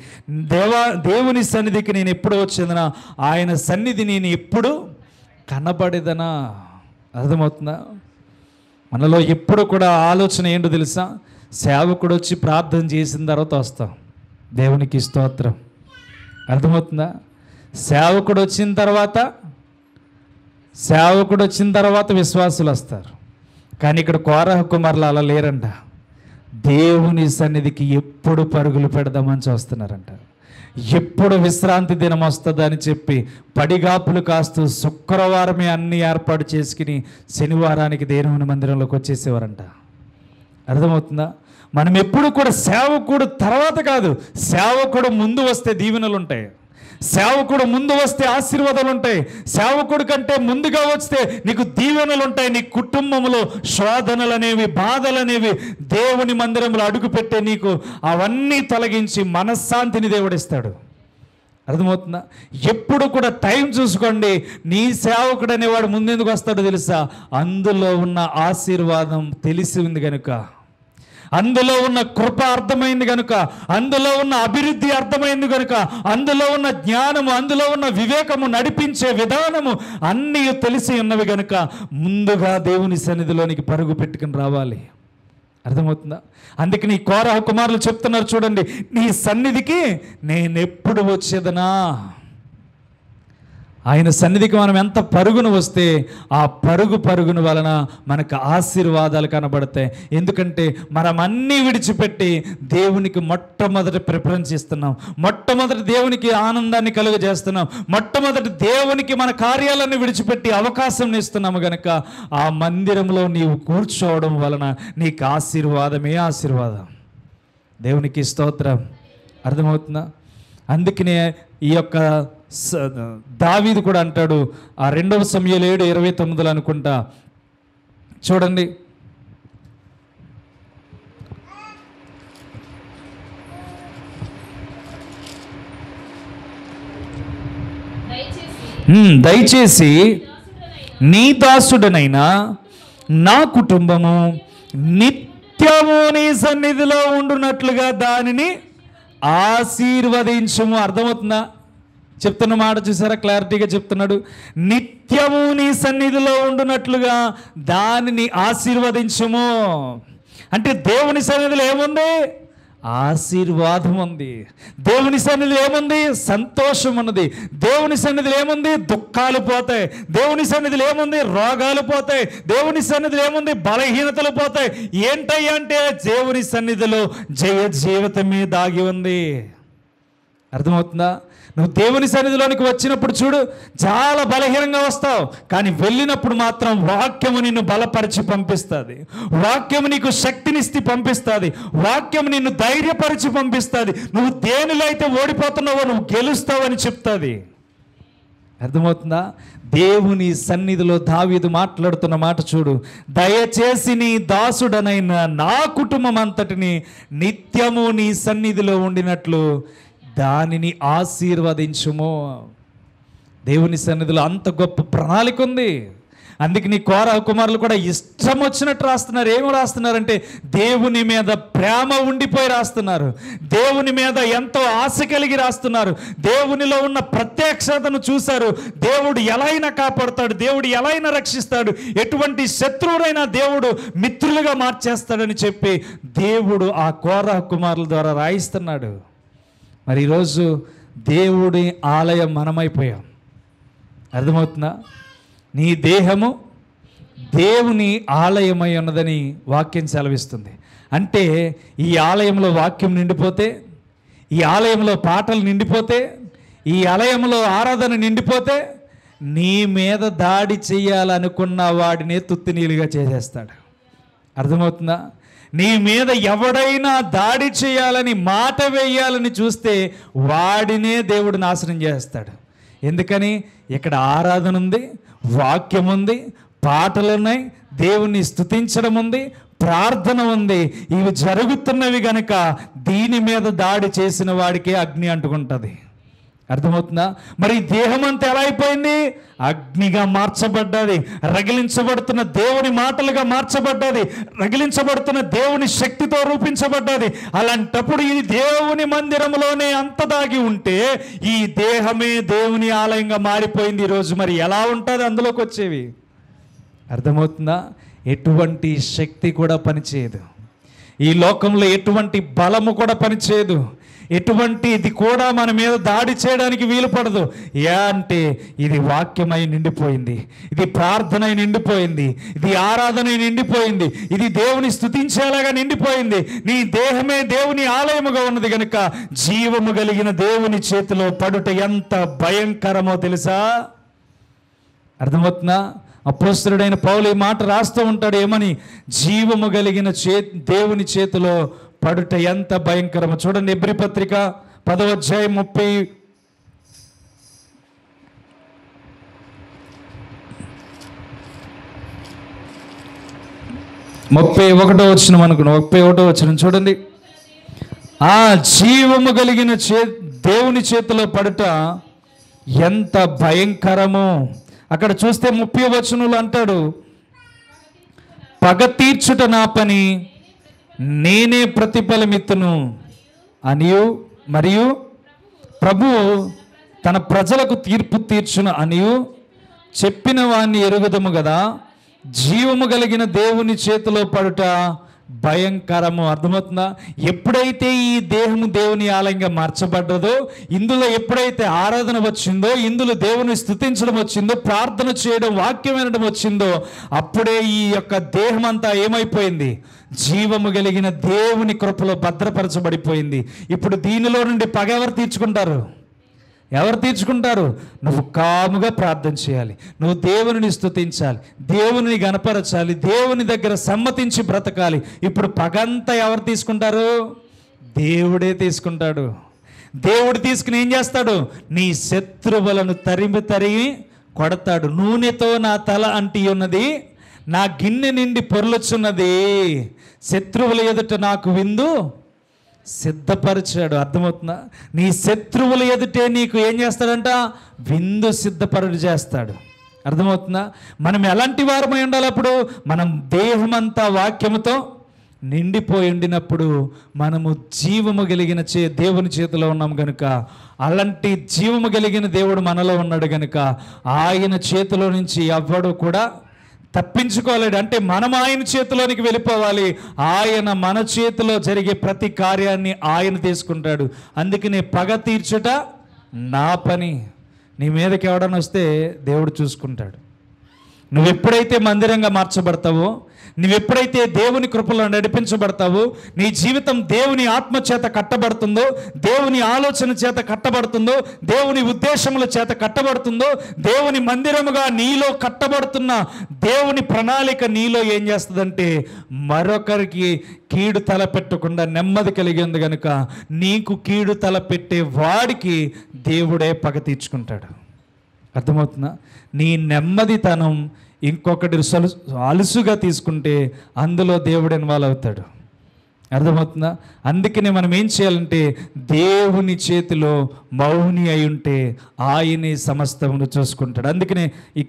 దేవుని సన్నిధికి నేను ఎప్పుడు వచ్చేదనా, ఆయన సన్నిధి నేను ఎప్పుడు కనబడేదనా. అర్థమవుతుందా? మనలో ఎప్పుడు కూడా ఆలోచన ఏంటో తెలుసా? సేవకుడు వచ్చి ప్రార్థన చేసిన తర్వాత వస్తాం, దేవునికి స్తోత్రం. అర్థమవుతుందా? సేవకుడు వచ్చిన తర్వాత విశ్వాసులు వస్తారు. కానీ ఇక్కడ కోరహ కుమారులు అలా లేరంట. దేవుని సన్నిధికి ఎప్పుడు పరుగులు పెడదామని చూస్తున్నారంట. ఎప్పుడు విశ్రాంతి దినం వస్తుందని చెప్పి పడిగాపులు కాస్తూ శుక్రవారమే అన్ని ఏర్పాటు చేసుకుని శనివారానికి దేవుని మందిరంలోకి వచ్చేసేవారంట. అర్థమవుతుందా? మనం ఎప్పుడు కూడా సేవకుడు తర్వాత కాదు, సేవకుడు ముందు వస్తే దీవెనలు ఉంటాయి. సేవకుడు ముందు వస్తే ఆశీర్వాదాలు ఉంటాయి. సేవకుడు కంటే ముందుగా వస్తే నీకు దీవెనలు ఉంటాయి. నీ కుటుంబంలో శోధనలు అనేవి, బాధలు అనేవి దేవుని మందిరంలో అడుగుపెట్టే నీకు అవన్నీ తొలగించి మనశ్శాంతిని దేవుడిస్తాడు. అర్థమవుతుందా? ఎప్పుడు కూడా టైం చూసుకోండి. నీ సేవకుడు అనేవాడు ముందెందుకు వస్తాడో తెలుసా? అందులో ఉన్న ఆశీర్వాదం తెలిసి ఉంది కనుక, అందులో ఉన్న కృప అర్థమైంది కనుక, అందులో ఉన్న అభివృద్ధి అర్థమైంది కనుక, అందులో ఉన్న జ్ఞానము, అందులో ఉన్న వివేకము, నడిపించే విధానము అన్నీ తెలిసి ఉన్నవి కనుక ముందుగా దేవుని సన్నిధిలోనికి పరుగు పెట్టుకుని రావాలి. అర్థమవుతుందా? అందుకని ఈ కోరహ కుమారులు చెప్తున్నారు చూడండి, నీ సన్నిధికి నేనెప్పుడు వచ్చేదనా. ఆయన సన్నిధికి మనం ఎంత పరుగును వస్తే ఆ పరుగును వలన మనకు ఆశీర్వాదాలు కనబడతాయి. ఎందుకంటే మనం అన్నీ విడిచిపెట్టి దేవునికి మొట్టమొదటి ప్రిఫరెన్స్ ఇస్తున్నాం. మొట్టమొదటి దేవునికి ఆనందాన్ని కలుగజేస్తున్నాం. మొట్టమొదటి దేవునికి మన కార్యాలన్నీ విడిచిపెట్టి అవకాశం ఇస్తున్నాము కనుక ఆ మందిరంలో నీవు కూర్చోవడం వలన నీకు ఆశీర్వాదమే ఆశీర్వాదం. దేవునికి స్తోత్రం. అర్థమవుతుందా? అందుకనే ఈ యొక్క దావీదు కూడా అంటాడు, ఆ 2వ సమూయేలు 7:29 అనుకుంటా, చూడండి. దయచేసి నీ దాసుడనైనా నా కుటుంబము నిత్యము నీ సన్నిధిలో ఉండునట్లుగా దానిని ఆశీర్వదించుము. అర్థమవుతుందా? చెప్తున్న మాట చూసారా? క్లారిటీగా చెప్తున్నాడు. నిత్యము నీ సన్నిధిలో ఉండునట్లుగా దానిని ఆశీర్వదించుము. అంటే దేవుని సన్నిధిలో ఏముంది? ఆశీర్వాదం ఉంది. దేవుని సన్నిధిలో ఏముంది? సంతోషం ఉన్నది. దేవుని సన్నిధిలో ఏముంది? దుఃఖాలు పోతాయి. దేవుని సన్నిధిలో ఏముంది? రోగాలు పోతాయి. దేవుని సన్నిధిలో ఏముంది? బలహీనతలు పోతాయి. ఏంటయ్యా అంటే దేవుని సన్నిధిలో జయ జీవితమే దాగి ఉంది. అర్థమవుతుందా? నువ్వు దేవుని సన్నిధిలోనికి వచ్చినప్పుడు చూడు, చాలా బలహీనంగా వస్తావు, కానీ వెళ్ళినప్పుడు మాత్రం వాక్యము నిన్ను బలపరిచి పంపిస్తుంది. వాక్యము నీకు శక్తినిస్తే పంపిస్తుంది. వాక్యము నిన్ను ధైర్యపరిచి పంపిస్తుంది. నువ్వు దేనిలో అయితే ఓడిపోతున్నావో నువ్వు గెలుస్తావని చెప్తుంది. అర్థమవుతుందా? దేవుని సన్నిధిలో దావీదు మాట్లాడుతున్న మాట చూడు. దయచేసి నీ దాసుడనైన నా కుటుంబం అంతటిని నిత్యము నీ సన్నిధిలో ఉండినట్లు దానిని ఆశీర్వదించుము. దేవుని సన్నిధిలో అంత గొప్ప ప్రణాళిక ఉంది. అందుకే నీ కోరహ కుమారులు కూడా ఇష్టం వచ్చినట్టు రాస్తున్నారు. ఏమి రాస్తున్నారంటే దేవుని మీద ప్రేమ ఉండిపోయి రాస్తున్నారు. దేవుని మీద ఎంతో ఆశ కలిగి రాస్తున్నారు. దేవునిలో ఉన్న ప్రత్యక్షతను చూశారు. దేవుడు ఎలా అయినా కాపాడుతాడు, దేవుడు ఎలా అయినా రక్షిస్తాడు, ఎటువంటి శత్రువులైనా దేవుడు మిత్రులుగా మార్చేస్తాడని చెప్పి దేవుడు ఆ కోరహ కుమారుల ద్వారా రాయిస్తున్నాడు. మరి ఈరోజు దేవుడి ఆలయం మనమైపోయాం. అర్థమవుతుందా? నీ దేహము దేవుని ఆలయమై ఉన్నదని వాక్యం సెలవిస్తుంది. అంటే ఈ ఆలయంలో వాక్యం నిండిపోతే, ఈ ఆలయంలో పాటలు నిండిపోతే, ఈ ఆలయంలో ఆరాధన నిండిపోతే నీ మీద దాడి చేయాలనుకున్న వాడినే తుత్తినీలుగా చేసేస్తాడు. అర్థమవుతుందా? నీ మీద ఎవడైనా దాడి చేయాలని, మాట వేయాలని చూస్తే వాడినే దేవుడు నాశనం చేస్తాడు. ఎందుకని? ఇక్కడ ఆరాధన ఉంది, వాక్యం ఉంది, పాటలు ఉన్నాయి, దేవుణ్ణి స్తుతించడం ఉంది, ప్రార్థన ఉంది. ఇవి జరుగుతున్నవి గనుక దీని మీద దాడి చేసిన వాడికే అగ్ని అంటుకుంటుంది. అర్థమవుతుందా? మరి దేహం అంతా ఎలా అయిపోయింది? అగ్నిగా మార్చబడ్డది. రగిలించబడుతున్న దేవుని మాటలుగా మార్చబడ్డది. రగిలించబడుతున్న దేవుని శక్తితో రూపించబడ్డది. అలాంటప్పుడు ఈ దేవుని మందిరంలోనే అంత దాగి ఉంటే ఈ దేహమే దేవుని ఆలయంగా మారిపోయింది ఈరోజు. మరి ఎలా ఉంటుంది అందులోకి వచ్చేవి? అర్థమవుతుందా? ఎటువంటి శక్తి కూడా పనిచేయదు. ఈ లోకంలో ఎటువంటి బలము కూడా పనిచేయదు. ఎటువంటి ఇది కూడా మన మీద దాడి చేయడానికి వీలు పడదు. అంటే ఇది వాక్యమై నిండిపోయింది, ఇది ప్రార్థన నిండిపోయింది, ఇది ఆరాధన నిండిపోయింది, ఇది దేవుని స్తుతించేలాగా నిండిపోయింది. నీ దేహమే దేవుని ఆలయముగా ఉన్నది కనుక జీవము కలిగిన దేవుని చేతిలో పడుట ఎంత భయంకరమో తెలుసా? అర్థమవుతుందా? అపోస్తలుడైన పౌలు ఈ మాట రాస్తూ ఉంటాడు. ఏమని? జీవము కలిగిన దేవుని చేతిలో పడుట ఎంత భయంకరమో. చూడండి, ఎబ్రీ పత్రిక 10వ అధ్యాయం 31వ వచనం అనుకున్నాం. 31వ వచనం చూడండి. ఆ జీవము కలిగిన దేవుని చేతిలో పడుట ఎంత భయంకరమో. అక్కడ చూస్తే 30వ వచనంలో అంటాడు, పగ తీర్చుట నా పని, నేనే ప్రతిఫలమిత్తును అనియు, మరియు ప్రభువు తన ప్రజలకు తీర్పు తీర్చును అనియు చెప్పిన వాణ్ణి ఎరుగుదము కదా. జీవము కలిగిన దేవుని చేతిలో పడుట భయంకరము. అర్థమవుతుందా? ఎప్పుడైతే ఈ దేహము దేవుని ఆలయంగా మార్చబడ్డదో, ఇందులో ఎప్పుడైతే ఆరాధన వచ్చిందో, ఇందులో దేవుని స్తుతించడం వచ్చిందో, ప్రార్థన చేయడం, వాక్యం వినడం వచ్చిందో, అప్పుడే ఈ యొక్క దేహం అంతా ఏమైపోయింది? జీవము కలిగిన దేవుని కృపలో భద్రపరచబడిపోయింది. ఇప్పుడు దీనిలో నుండి పగ ఎవరు తీర్చుకుంటారు? ఎవరు తీర్చుకుంటారు? నువ్వు కాముగా ప్రార్థన చేయాలి, నువ్వు దేవుని స్తుతించాలి, దేవుని గణపరచాలి, దేవుని దగ్గర సమ్మతించి బ్రతకాలి. ఇప్పుడు పగంతా ఎవరు తీసుకుంటారు? దేవుడే తీసుకుంటాడు. దేవుడు తీసుకుని ఏం చేస్తాడు? నీ శత్రువులను తరిమి తరిమి కొడతాడు. నూనెతో నా తల అంటి ఉన్నది, నా గిన్నె నిండి పొర్లుచున్నది, శత్రువుల ఎదుట నాకు విందు సిద్ధపరిచాడు. అర్థమవుతుందా? నీ శత్రువుల ఎదుటే నీకు ఏం చేస్తాడంట? విందు సిద్ధపరుడు చేస్తాడు. అర్థమవుతుందా? మనం ఎలాంటి వారమై ఉండాలి? అప్పుడు మనం దేహమంతా వాక్యముతో నిండిపోయి ఉండినప్పుడు మనము జీవము కలిగిన దేవుని చేతిలో ఉన్నాం కనుక, అలాంటి జీవము కలిగిన దేవుడు మనలో ఉన్నాడు కనుక ఆయన చేతిలో నుంచి ఎవ్వడు కూడా తప్పించుకోలేడు. అంటే మనం ఆయన చేతిలోనికి వెళ్ళిపోవాలి. ఆయన మన చేతిలో జరిగే ప్రతి కార్యాన్ని ఆయన తీసుకుంటాడు. అందుకని పగ తీర్చుట నా పని. నీ మీదకి ఎవడన్నా వస్తే దేవుడు చూసుకుంటాడు. నువ్వు ఎప్పుడైతే మందిరంగా మార్చబడతావో, నువ్వెప్పుడైతే దేవుని కృపలో నడిపించబడతావో, నీ జీవితం దేవుని ఆత్మ చేత కట్టబడుతుందో, దేవుని ఆలోచన చేత కట్టబడుతుందో, దేవుని ఉద్దేశముల చేత కట్టబడుతుందో, దేవుని మందిరముగా నీలో కట్టబడుతున్న దేవుని ప్రణాళిక నీలో ఏం చేస్తుందంటే మరొకరికి కీడు తలపెట్టకుండా నెమ్మది కలిగింది కనుక నీకు కీడు తలపెట్టే వాడికి దేవుడే పగ తీర్చుకుంటాడు. అర్థమవుతుందా? నీ నెమ్మదితనం ఇంకొకటి అలుసుగా తీసుకుంటే అందులో దేవుడు ఇన్వాల్వ్ అవుతాడు. అర్థమవుతుందా? అందుకనే మనం ఏం చేయాలంటే దేవుని చేతిలో మౌని అయి ఉంటే ఆయనే సమస్తమును చూసుకుంటాడు. అందుకనే ఈ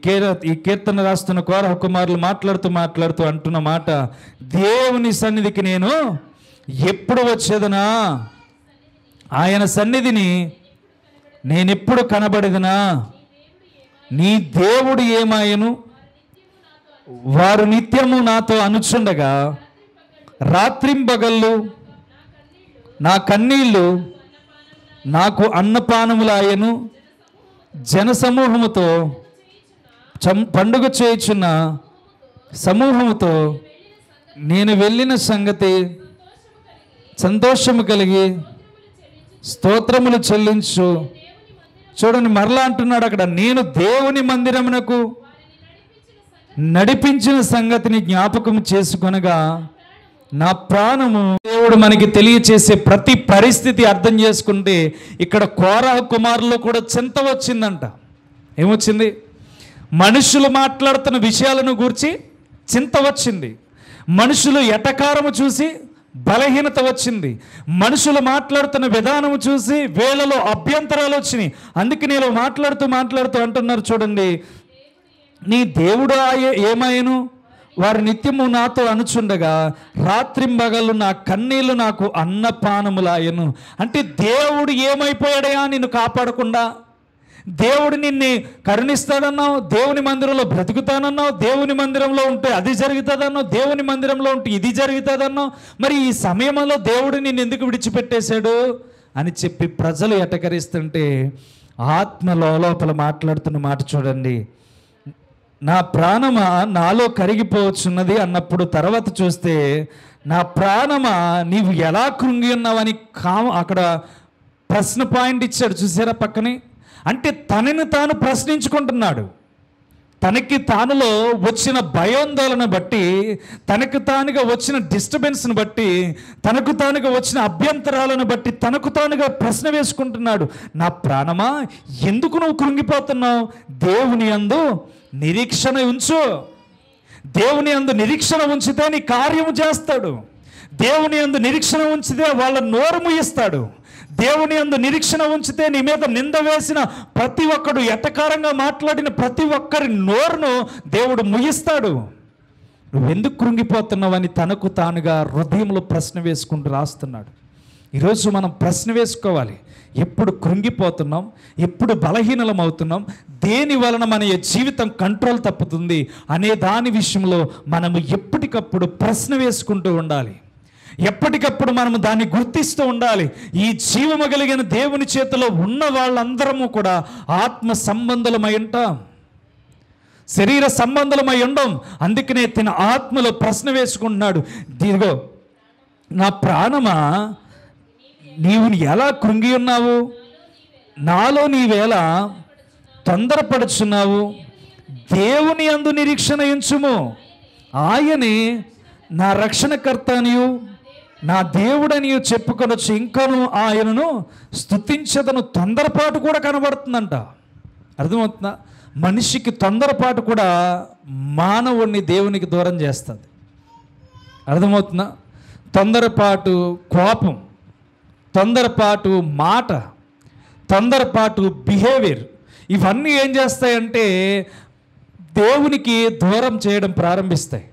కీర్తన రాస్తున్న కోరహ కుమారులు మాట్లాడుతూ అంటున్న మాట, దేవుని సన్నిధికి నేను ఎప్పుడు వచ్చేదనా, ఆయన సన్నిధిని నేనెప్పుడు కనబడేదనా, నీ దేవుడు ఏమాయను, వారు నిత్యము నాతో అనుచుండగా రాత్రింబగళ్ళు నా కన్నీళ్ళు నాకు అన్నపానములాయను. జనసమూహముతో పండుగ చేయుచున్న సమూహముతో నేను వెళ్ళిన సంగతి సంతోషము కలిగి స్తోత్రములు చెల్లించు. చూడండి, మరలా అంటున్నాడు అక్కడ, నేను దేవుని మందిరమునకు నడిపించిన సంగతిని జ్ఞాపకం చేసుకొనగా నా ప్రాణము. దేవుడు మనకి తెలియచేసే ప్రతి పరిస్థితి అర్థం చేసుకుంటే ఇక్కడ కోరహ కుమారులో కూడా చింత వచ్చిందంట. ఏమొచ్చింది? మనుషులు మాట్లాడుతున్న విషయాలను గూర్చి చింత వచ్చింది. మనుషులు ఎటకారము చూసి బలహీనత వచ్చింది. మనుషులు మాట్లాడుతున్న విధానము చూసి వేళలో అభ్యంతరాలు వచ్చినాయి. అందుకే నేను మాట్లాడుతూ అంటున్నారు చూడండి, నీ దేవుడు ఏమాయను, వారు నిత్యము నాతో అనుచుండగా రాత్రింబగళ్ళు నా కన్నీళ్ళు నాకు అన్నపానములాయను. అంటే దేవుడు ఏమైపోయాడయా నిన్ను కాపాడకుండా? దేవుడు నిన్ను కరుణిస్తాడన్నావు, దేవుని మందిరంలో బ్రతుకుతానన్నావు, దేవుని మందిరంలో ఉంటే అది జరుగుతుందన్నావు, దేవుని మందిరంలో ఉంటే ఇది జరుగుతుందన్నావు. మరి ఈ సమయంలో దేవుడు నిన్ను ఎందుకు విడిచిపెట్టేశాడు అని చెప్పి ప్రజలు ఎటకరిస్తుంటే ఆత్మ లోపల మాట్లాడుతున్న మాట చూడండి, నా ప్రాణమా నాలో కరిగిపోవచ్చున్నది అన్నప్పుడు తర్వాత చూస్తే నా ప్రాణమా నీవు ఎలా కృంగి ఉన్నావని అక్కడ ప్రశ్న పాయింట్ ఇచ్చాడు. చూసారా పక్కనే? అంటే తనని తాను ప్రశ్నించుకుంటున్నాడు. తనకి తానులో వచ్చిన భయోందోళన బట్టి, తనకు తానుగా వచ్చిన డిస్టర్బెన్స్ని బట్టి, తనకు తానుగా వచ్చిన అభ్యంతరాలను బట్టి తనకు తానుగా ప్రశ్న వేసుకుంటున్నాడు. నా ప్రాణమా ఎందుకు నువ్వు కృంగిపోతున్నావు? దేవుని యందు నిరీక్షణ ఉంచు. దేవుని యందు నిరీక్షణ ఉంచితే నీ కార్యము చేస్తాడు. దేవుని యందు నిరీక్షణ ఉంచితే వాళ్ళ నోరు ముయిస్తాడు. దేవుని యందు నిరీక్షణ ఉంచితే నీ మీద నింద వేసిన ప్రతి ఒక్కడు, ఎటకారంగా మాట్లాడిన ప్రతి ఒక్కరి నోరును దేవుడు ముగిస్తాడు. నువ్వెందుకు కృంగిపోతున్నావని తనకు తానుగా హృదయంలో ప్రశ్న వేసుకుంటూ రాస్తున్నాడు. ఈరోజు మనం ప్రశ్న వేసుకోవాలి, ఎప్పుడు కృంగిపోతున్నాం, ఎప్పుడు బలహీనలం అవుతున్నాం, దేని వలన మన జీవితం కంట్రోల్ తప్పుతుంది అనే దాని విషయంలో మనము ఎప్పటికప్పుడు ప్రశ్న వేసుకుంటూ ఉండాలి. ఎప్పటికప్పుడు మనము దాన్ని గుర్తిస్తూ ఉండాలి. ఈ జీవము కలిగిన దేవుని చేతిలో ఉన్న వాళ్ళందరము కూడా ఆత్మ సంబంధులమై ఉంటాం, శరీర సంబంధులమై ఉండం. అందుకనే తన ఆత్మలో ప్రశ్న వేసుకుంటున్నాడు, ఇదిగో నా ప్రాణమా నీవు ఎలా కృంగి ఉన్నావు, నాలో నీవేలా తొందరపడుచున్నావు, దేవుని యందు నిరీక్షణ ఉంచుము, ఆయనే నా రక్షణకర్త అనియు నా దేవుడని చెప్పుకొనొచ్చు, ఇంకను ఆయనను స్తుతించదను. తొందరపాటు కూడా కనబడుతుందంట. అర్థమవుతుందా? మనిషికి తొందరపాటు కూడా మానవుడిని దేవునికి దూరం చేస్తుంది. అర్థమవుతుందా? తొందరపాటు కోపం, తొందరపాటు మాట, తొందరపాటు బిహేవియర్, ఇవన్నీ ఏం చేస్తాయంటే దేవునికి దూరం చేయడం ప్రారంభిస్తాయి.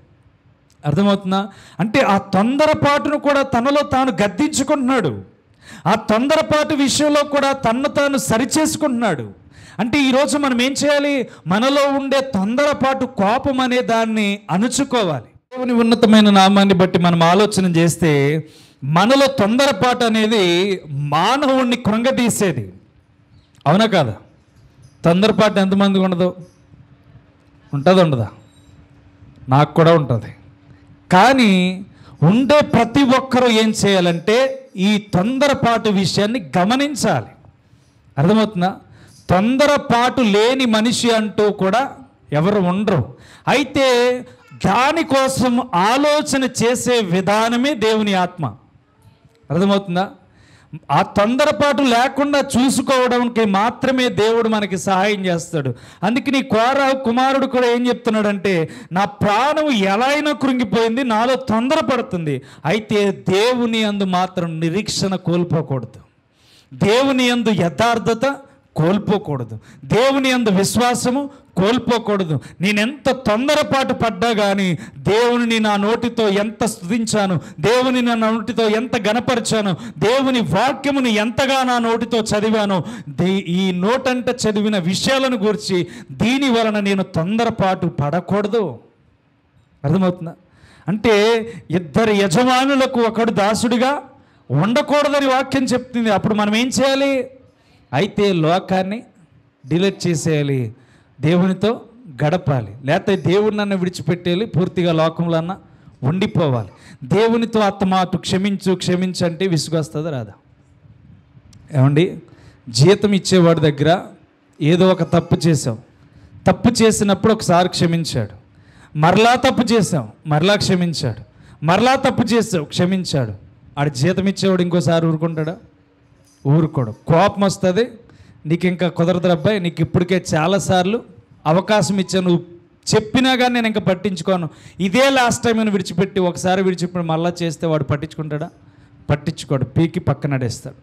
అర్థమవుతుందా? అంటే ఆ తొందరపాటును కూడా తనలో తాను గద్దించుకుంటున్నాడు. ఆ తొందరపాటు విషయంలో కూడా తన్ను తాను సరిచేసుకుంటున్నాడు. అంటే ఈరోజు మనం ఏం చేయాలి? మనలో ఉండే తొందరపాటు కోపం అనే దాన్ని అణుచుకోవాలి. దేవుని ఉన్నతమైన నామాన్ని బట్టి మనం ఆలోచన చేస్తే మనలో తొందరపాటు అనేది మానవుణ్ణి కృంగదీసేది. అవునా కాదా? తొందరపాటు ఎంతమందికి ఉండదు? ఉండదా? నాకు కూడా ఉంటుంది. కానీ ఉండే ప్రతి ఒక్కరూ ఏం చేయాలంటే ఈ తొందరపాటు విషయాన్ని గమనించాలి. అర్థమవుతుందా? తొందరపాటు లేని మనిషి అంటూ కూడా ఎవరు ఉండరు. అయితే దానికోసం ఆలోచన చేసే విధానమే దేవుని ఆత్మ. అర్థమవుతుందా? ఆ తొందరపాటు లేకుండా చూసుకోవడానికి మాత్రమే దేవుడు మనకి సహాయం చేస్తాడు. అందుకని కోరహు కుమారుడు కూడా ఏం చెప్తున్నాడంటే, నా ప్రాణం ఎలా అయినా కృంగిపోయింది, నాలో తొందరపడుతుంది. అయితే దేవుని యందు మాత్రం నిరీక్షణ కోల్పోకూడదు, దేవుని యందు యథార్థత కోల్పోకూడదు, దేవుని యందు విశ్వాసము కోల్పోకూడదు. నేనెంత తొందరపాటు పడ్డా కానీ దేవుని నా నోటితో ఎంత స్తుతించాను, దేవుని నా నోటితో ఎంత గణపరిచాను, దేవుని వాక్యమును ఎంతగా నా నోటితో చదివాను, ఈ నోటంట చదివిన విషయాలను గురించి దీని వలన నేను తొందరపాటు పడకూడదు. అర్థమవుతుందా? అంటే ఇద్దరు యజమానులకు ఒకడు దాసుడిగా ఉండకూడదని వాక్యం చెప్తుంది. అప్పుడు మనం ఏం చేయాలి? అయితే లోకాన్ని డిలీట్ చేసేయాలి, దేవునితో గడపాలి. లేకపోతే దేవుడిని అన్న విడిచిపెట్టేయాలి, పూర్తిగా లోకంలో అన్న ఉండిపోవాలి. దేవునితో అత్తమాటు క్షమించు అంటే విసుగొస్తుందా రాదా? ఏమండి, జీతం ఇచ్చేవాడి దగ్గర ఏదో ఒక తప్పు చేసాం, తప్పు చేసినప్పుడు ఒకసారి క్షమించాడు, మరలా తప్పు చేసాం, మరలా క్షమించాడు, మరలా తప్పు చేసావు, క్షమించాడు. ఆడు జీతం ఇచ్చేవాడు ఇంకోసారి ఊరుకుంటాడా? ఊరుకోడు. కోపం వస్తుంది, నీకు ఇంకా కుదరదు అబ్బాయి, నీకు ఇప్పటికే చాలాసార్లు అవకాశం ఇచ్చాను, నువ్వు చెప్పినా కానీ నేను ఇంకా పట్టించుకోను, ఇదే లాస్ట్ టైం అని విడిచిపెట్టి ఒకసారి విడిచిపెట్టి మళ్ళీ చేస్తే వాడు పట్టించుకుంటాడా? పట్టించుకోడు, పీకి పక్కనడేస్తాడు.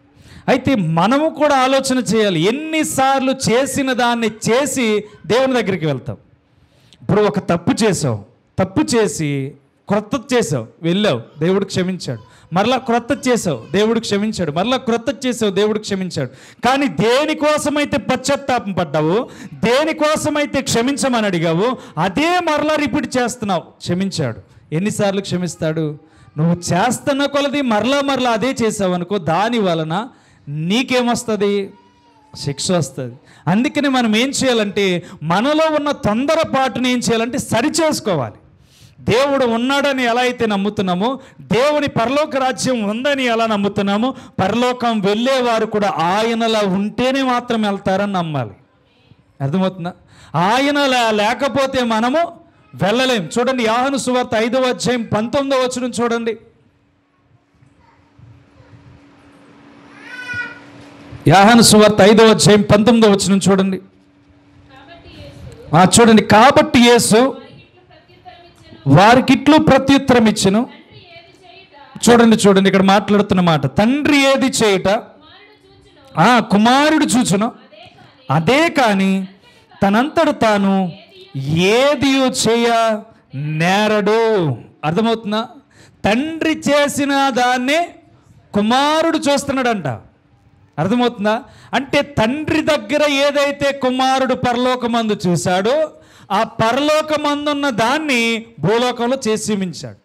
అయితే మనము కూడా ఆలోచన చేయాలి. ఎన్నిసార్లు చేసిన దాన్ని చేసి దేవుని దగ్గరికి వెళ్తాం. ఇప్పుడు ఒక తప్పు చేసావు, తప్పు చేసి క్రొత్త చేసావు, వెళ్ళావు, దేవుడు క్షమించాడు. మరలా క్రొత్త చేసావు, దేవుడు క్షమించాడు. మరలా క్రొత్త చేసావు, దేవుడు క్షమించాడు. కానీ దేనికోసమైతే పశ్చాత్తాపం పడ్డావు, దేనికోసమైతే క్షమించమని అడిగావు, అదే మరలా రిపీట్ చేస్తున్నావు. క్షమించాడు. ఎన్నిసార్లు క్షమిస్తాడు? నువ్వు చేస్తున్న కొలది మరలా అదే చేసావు అనుకో, దాని వలన నీకేమొస్తుంది? శిక్ష వస్తుంది. అందుకని మనం ఏం చేయాలంటే మనలో ఉన్న తొందరపాటుని ఏం చేయాలంటే సరిచేసుకోవాలి. దేవుడు ఉన్నాడని ఎలా అయితే నమ్ముతున్నామో, దేవుని పరలోక రాజ్యం ఉందని ఎలా నమ్ముతున్నామో, పరలోకం వెళ్ళేవారు కూడా ఆయనలా ఉంటేనే మాత్రం వెళ్తారని నమ్మాలి. అర్థమవుతుందా? ఆయనలా లేకపోతే మనము వెళ్ళలేం. చూడండి, యోహాను సువార్త 5వ అధ్యాయం 19వ వచనం చూడండి. యోహాను సువార్త 5వ అధ్యాయం 19వ వచనం చూడండి. చూడండి, కాబట్టి యేసు వారికిట్లు ప్రత్యుత్తరం ఇచ్చెను. చూడండి ఇక్కడ మాట్లాడుతున్న మాట, తండ్రి ఏది చేయుట కుమారుడు చూచును, అదే కానీ తనంతట తాను ఏది చేయ నేరడు. అర్థమవుతుందా? తండ్రి చేసిన దాన్నే కుమారుడు చూస్తున్నాడంట. అర్థమవుతుందా? అంటే తండ్రి దగ్గర ఏదైతే కుమారుడు పరలోకమందు చూశాడో, ఆ పరలోకమందున్న దాన్ని భూలోకంలో చేసి చూపించాడు.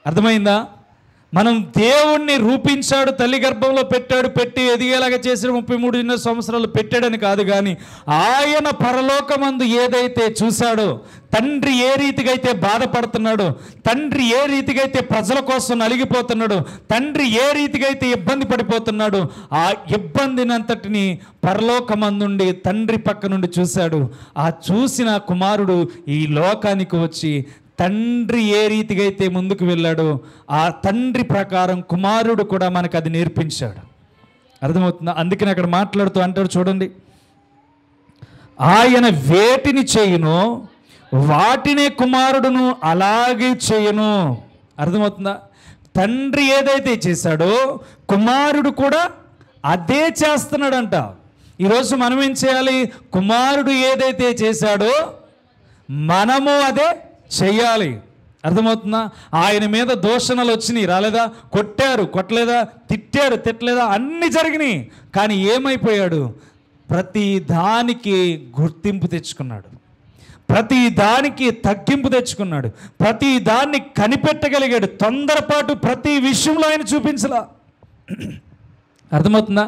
అర్థమైందా? మనం దేవుణ్ణి రూపించాడు, తల్లి గర్భంలో పెట్టాడు, పెట్టి ఎదిగేలాగా చేసిన 33 సంవత్సరాలు పెట్టాడని కాదు, కానీ ఆయన పరలోకమందు ఏదైతే చూశాడో, తండ్రి ఏ రీతిగా అయితే బాధపడుతున్నాడో, తండ్రి ఏ రీతిగా అయితే ప్రజల కోసం నలిగిపోతున్నాడో, తండ్రి ఏ రీతిగా అయితే ఇబ్బంది పడిపోతున్నాడో, ఆ ఇబ్బందిని అంతటిని పరలోకమందుండి తండ్రి పక్క నుండి చూశాడు. ఆ చూసిన కుమారుడు ఈ లోకానికి వచ్చి తండ్రి ఏ రీతిగా అయితే ముందుకు వెళ్ళాడో, ఆ తండ్రి ప్రకారం కుమారుడు కూడా మనకు అది నేర్పించాడు. అర్థమవుతుందా? అందుకని అక్కడ మాట్లాడుతూ అంటాడు, చూడండి, ఆయన వేటిని చేయును వాటినే కుమారుడును అలాగే చేయును. అర్థమవుతుందా? తండ్రి ఏదైతే చేశాడో కుమారుడు కూడా అదే చేస్తున్నాడంట. ఈరోజు మనం ఏం చేయాలి? కుమారుడు ఏదైతే చేశాడో మనము అదే చెయ్యాలి. అర్థమవుతుందా? ఆయన మీద దూషణలు వచ్చినాయి, రాలేదా? కొట్టారు, కొట్టలేదా? తిట్టారు, తిట్టలేదా? అన్నీ జరిగినాయి. కానీ ఏమైపోయాడు? ప్రతి దానికి గుర్తింపు తెచ్చుకున్నాడు, ప్రతి దానికి తగ్గింపు తెచ్చుకున్నాడు, ప్రతి దాన్ని కనిపెట్టగలిగాడు. తొందరపాటు ప్రతి విషయంలో ఆయన చూపించలా. అర్థమవుతుందా?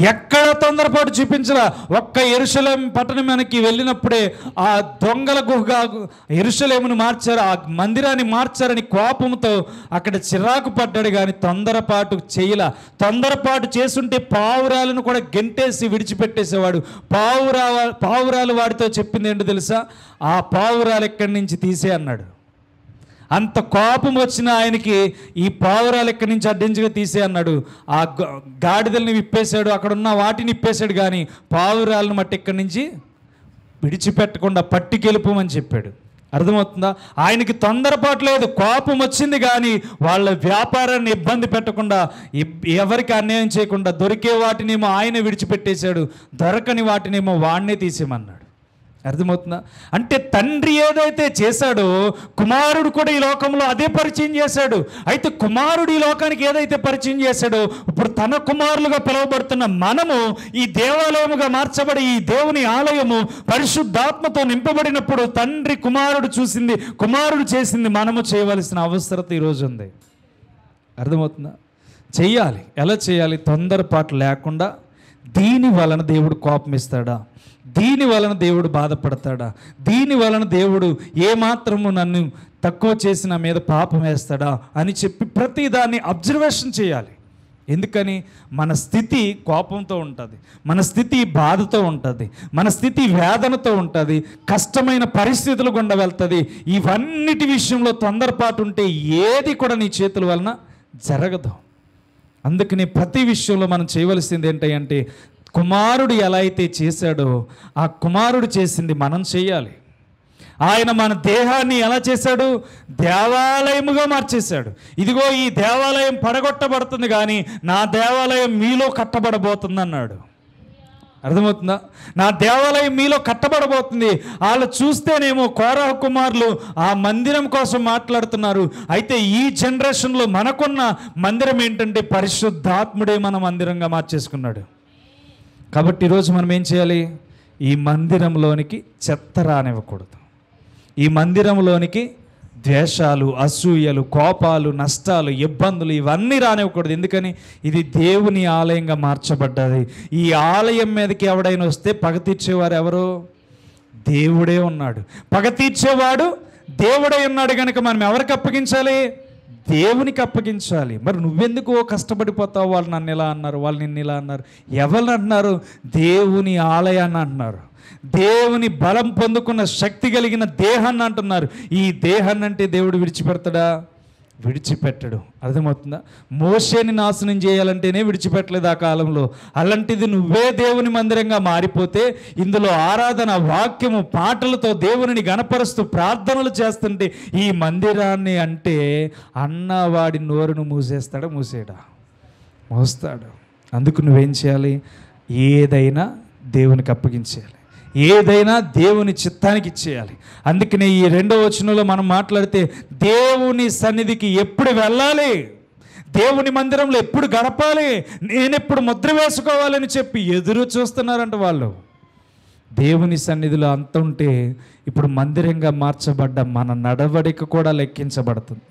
ఎక్కడ తొందరపాటు చూపించలా. ఒక్క యెరూషలేము పట్టణానికి వెళ్ళినప్పుడే ఆ దొంగల గుహగా యెరూషలేమును మార్చారు, ఆ మందిరాన్ని మార్చారని కోపంతో అక్కడ చిరాకు పడ్డాడు, కానీ తొందరపాటు చేయలా. తొందరపాటు చేసుంటే పావురాలను కూడా గెంటేసి విడిచిపెట్టేసేవాడు. పావురాలు వాడితో చెప్పింది ఏంటో తెలుసా? ఆ పావురాలు ఎక్కడి నుంచి తీసే అన్నాడు. అంత కోపం వచ్చిన ఆయనకి ఈ పావురాలు ఎక్కడి నుంచి అడ్డించగా తీసే అన్నాడు. ఆ గాడిదల్ని విప్పేశాడు, అక్కడ ఉన్న వాటిని విప్పేశాడు, కానీ పావురాలను మట్టి ఇక్కడి నుంచి విడిచిపెట్టకుండా పట్టుకెలుపమని చెప్పాడు. అర్థమవుతుందా? ఆయనకి తొందరపాటు లేదు, కోపం వచ్చింది, కానీ వాళ్ళ వ్యాపారాన్ని ఇబ్బంది పెట్టకుండా, ఎవరికి అన్యాయం చేయకుండా దొరికే వాటినేమో ఆయన విడిచిపెట్టేశాడు, దొరకని వాటినేమో వాడినే తీసేయమన్నాడు. అర్థమవుతుందా? అంటే తండ్రి ఏదైతే చేశాడో కుమారుడు కూడా ఈ లోకంలో అదే పరిచయం చేశాడు. అయితే కుమారుడు ఈ లోకానికి ఏదైతే పరిచయం చేశాడో ఇప్పుడు తన కుమారులుగా పిలువబడుతున్న మనము ఈ దేవాలయముగా మార్చబడి ఈ దేవుని ఆలయము పరిశుద్ధాత్మతో నింపబడినప్పుడు తండ్రి కుమారుడు చేసింది మనము చేయవలసిన అవసరత ఈరోజు ఉంది. అర్థమవుతుందా? చెయ్యాలి. ఎలా చేయాలి? తొందరపాటు లేకుండా. దీని వలన దేవుడు కోపం ఇస్తాడా? దీని వలన దేవుడు బాధపడతాడా? దీని వలన దేవుడు ఏమాత్రము నన్ను తక్కువ చేసి నా మీద పాపం వేస్తాడా అని చెప్పి ప్రతిదాన్ని అబ్జర్వేషన్ చేయాలి. ఎందుకని? మన స్థితి కోపంతో ఉంటుంది, మన స్థితి బాధతో ఉంటుంది, మన స్థితి వేదనతో ఉంటుంది, కష్టమైన పరిస్థితులు గుండా వెళ్తుంది. ఇవన్నిటి విషయంలో తొందరపాటు ఉంటే ఏది కూడా నీ చేతుల వలన జరగదు. అందుకని ప్రతి విషయంలో మనం చేయవలసింది ఏంటంటే కుమారుడు ఎలా అయితే చేశాడో ఆ కుమారుడు చేసింది మనం చేయాలి. ఆయన మన దేహాన్ని ఎలా చేశాడు? దేవాలయముగా మార్చేశాడు. ఇదిగో ఈ దేవాలయం పడగొట్టబడుతుంది, కానీ నా దేవాలయం మీలో కట్టబడబోతుంది అన్నాడు. అర్థమవుతుందా? నా దేవాలయం మీలో కట్టబడబోతుంది. వాళ్ళు చూస్తేనేమో కోరహ కుమారులు ఆ మందిరం కోసం మాట్లాడుతున్నారు. అయితే ఈ జనరేషన్లో మనకున్న మందిరం ఏంటంటే పరిశుద్ధాత్ముడే మన మందిరంగా మార్చేసుకున్నాడు. కాబట్టి ఈరోజు మనం ఏం చేయాలి? ఈ మందిరంలోనికి చెత్త రానివ్వకూడదు. ఈ మందిరంలోనికి ద్వేషాలు, అసూయలు, కోపాలు, నష్టాలు, ఇబ్బందులు ఇవన్నీ రానివ్వకూడదు. ఎందుకని? ఇది దేవుని ఆలయంగా మార్చబడ్డది. ఈ ఆలయం మీదకి ఎవడైనా వస్తే పగ తీర్చేవారు ఎవరు? దేవుడే ఉన్నాడు. పగ తీర్చేవాడు దేవుడే ఉన్నాడు కనుక మనం ఎవరికి అప్పగించాలి? దేవునికి అప్పగించాలి. మరి నువ్వెందుకు కష్టపడిపోతావు? వాళ్ళు నన్ను ఇలా అన్నారు, వాళ్ళు నిన్ను ఇలా అన్నారు. ఎవరు అంటున్నారు? దేవుని ఆలయాన్ని అంటున్నారు. దేవుని బలం పొందుకున్న శక్తి కలిగిన దేహాన్ని అంటున్నారు. ఈ దేహాన్ని అంటే దేవుడు విడిచిపెడతాడా? విడిచిపెట్టడు. అర్థమవుతుందా? మోషేని నాశనం చేయాలంటేనే విడిచిపెట్టలేదు ఆ కాలంలో. అలాంటిది నువ్వే దేవుని మందిరంగా మారిపోతే ఇందులో ఆరాధన, వాక్యము, పాటలతో దేవుని గణపరుస్తూ ప్రార్థనలు చేస్తుంటే ఈ మందిరాన్ని అంటే అన్నవాడి నోరును మూసేస్తాడా? మూసేయడా? మోస్తాడు. అందుకు నువ్వేం చేయాలి? ఏదైనా దేవునికి అప్పగించేయాలి, ఏదైనా దేవుని చిత్తానికి ఇచ్చేయాలి. అందుకనే ఈ 2వ వచనంలో మనం మాట్లాడితే దేవుని సన్నిధికి ఎప్పుడు వెళ్ళాలి, దేవుని మందిరంలో ఎప్పుడు గడపాలి, నేనెప్పుడు ముద్ర వేసుకోవాలని చెప్పి ఎదురు చూస్తున్నారంట వాళ్ళు. దేవుని సన్నిధిలో అంత ఉంటే ఇప్పుడు మందిరంగా మార్చబడ్డ మన నడవడిక కూడా లెక్కించబడుతుంది,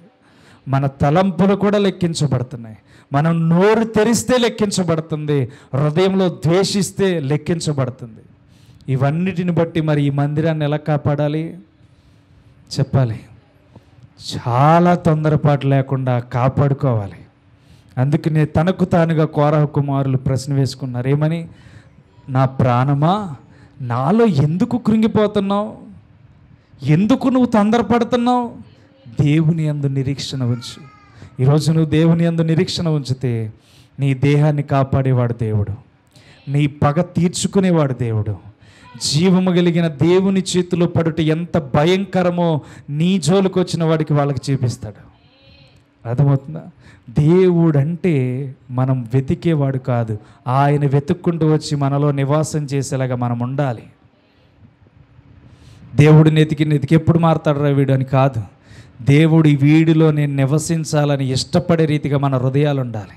మన తలంపులు కూడా లెక్కించబడుతున్నాయి, మనం నోరు తెరిస్తే లెక్కించబడుతుంది, హృదయంలో ద్వేషిస్తే లెక్కించబడుతుంది. ఇవన్నిటిని బట్టి మరి ఈ మందిరాన్ని ఎలా కాపాడాలి చెప్పాలి. చాలా తొందరపాటు లేకుండా కాపాడుకోవాలి. అందుకనే తనకు తానుగా కోరహ కుమారులు ప్రశ్న వేసుకున్నారు. ఏమని? నా ప్రాణమా, నాలో ఎందుకు కృంగిపోతున్నావు? ఎందుకు నువ్వు తొందరపడుతున్నావు? దేవుని యందు నిరీక్షణ ఉంచు. ఈరోజు నువ్వు దేవుని యందు నిరీక్షణ ఉంచితే నీ దేహాన్ని కాపాడేవాడు దేవుడు, నీ పగ తీర్చుకునేవాడు దేవుడు. జీవము కలిగిన దేవుని చేతిలో పడుట ఎంత భయంకరమో నీ జోలికి వచ్చిన వాడికి వాళ్ళకి చూపిస్తాడు. అర్థమవుతుందా? దేవుడంటే మనం వెతికేవాడు కాదు, ఆయన వెతుక్కుంటూ వచ్చి మనలో నివాసం చేసేలాగా మనం ఉండాలి. దేవుడిని ఎతికి ఎప్పుడు మారతాడు వీడు అని కాదు, దేవుడి వీడిలో నేను నివసించాలని ఇష్టపడే రీతిగా మన హృదయాలు ఉండాలి.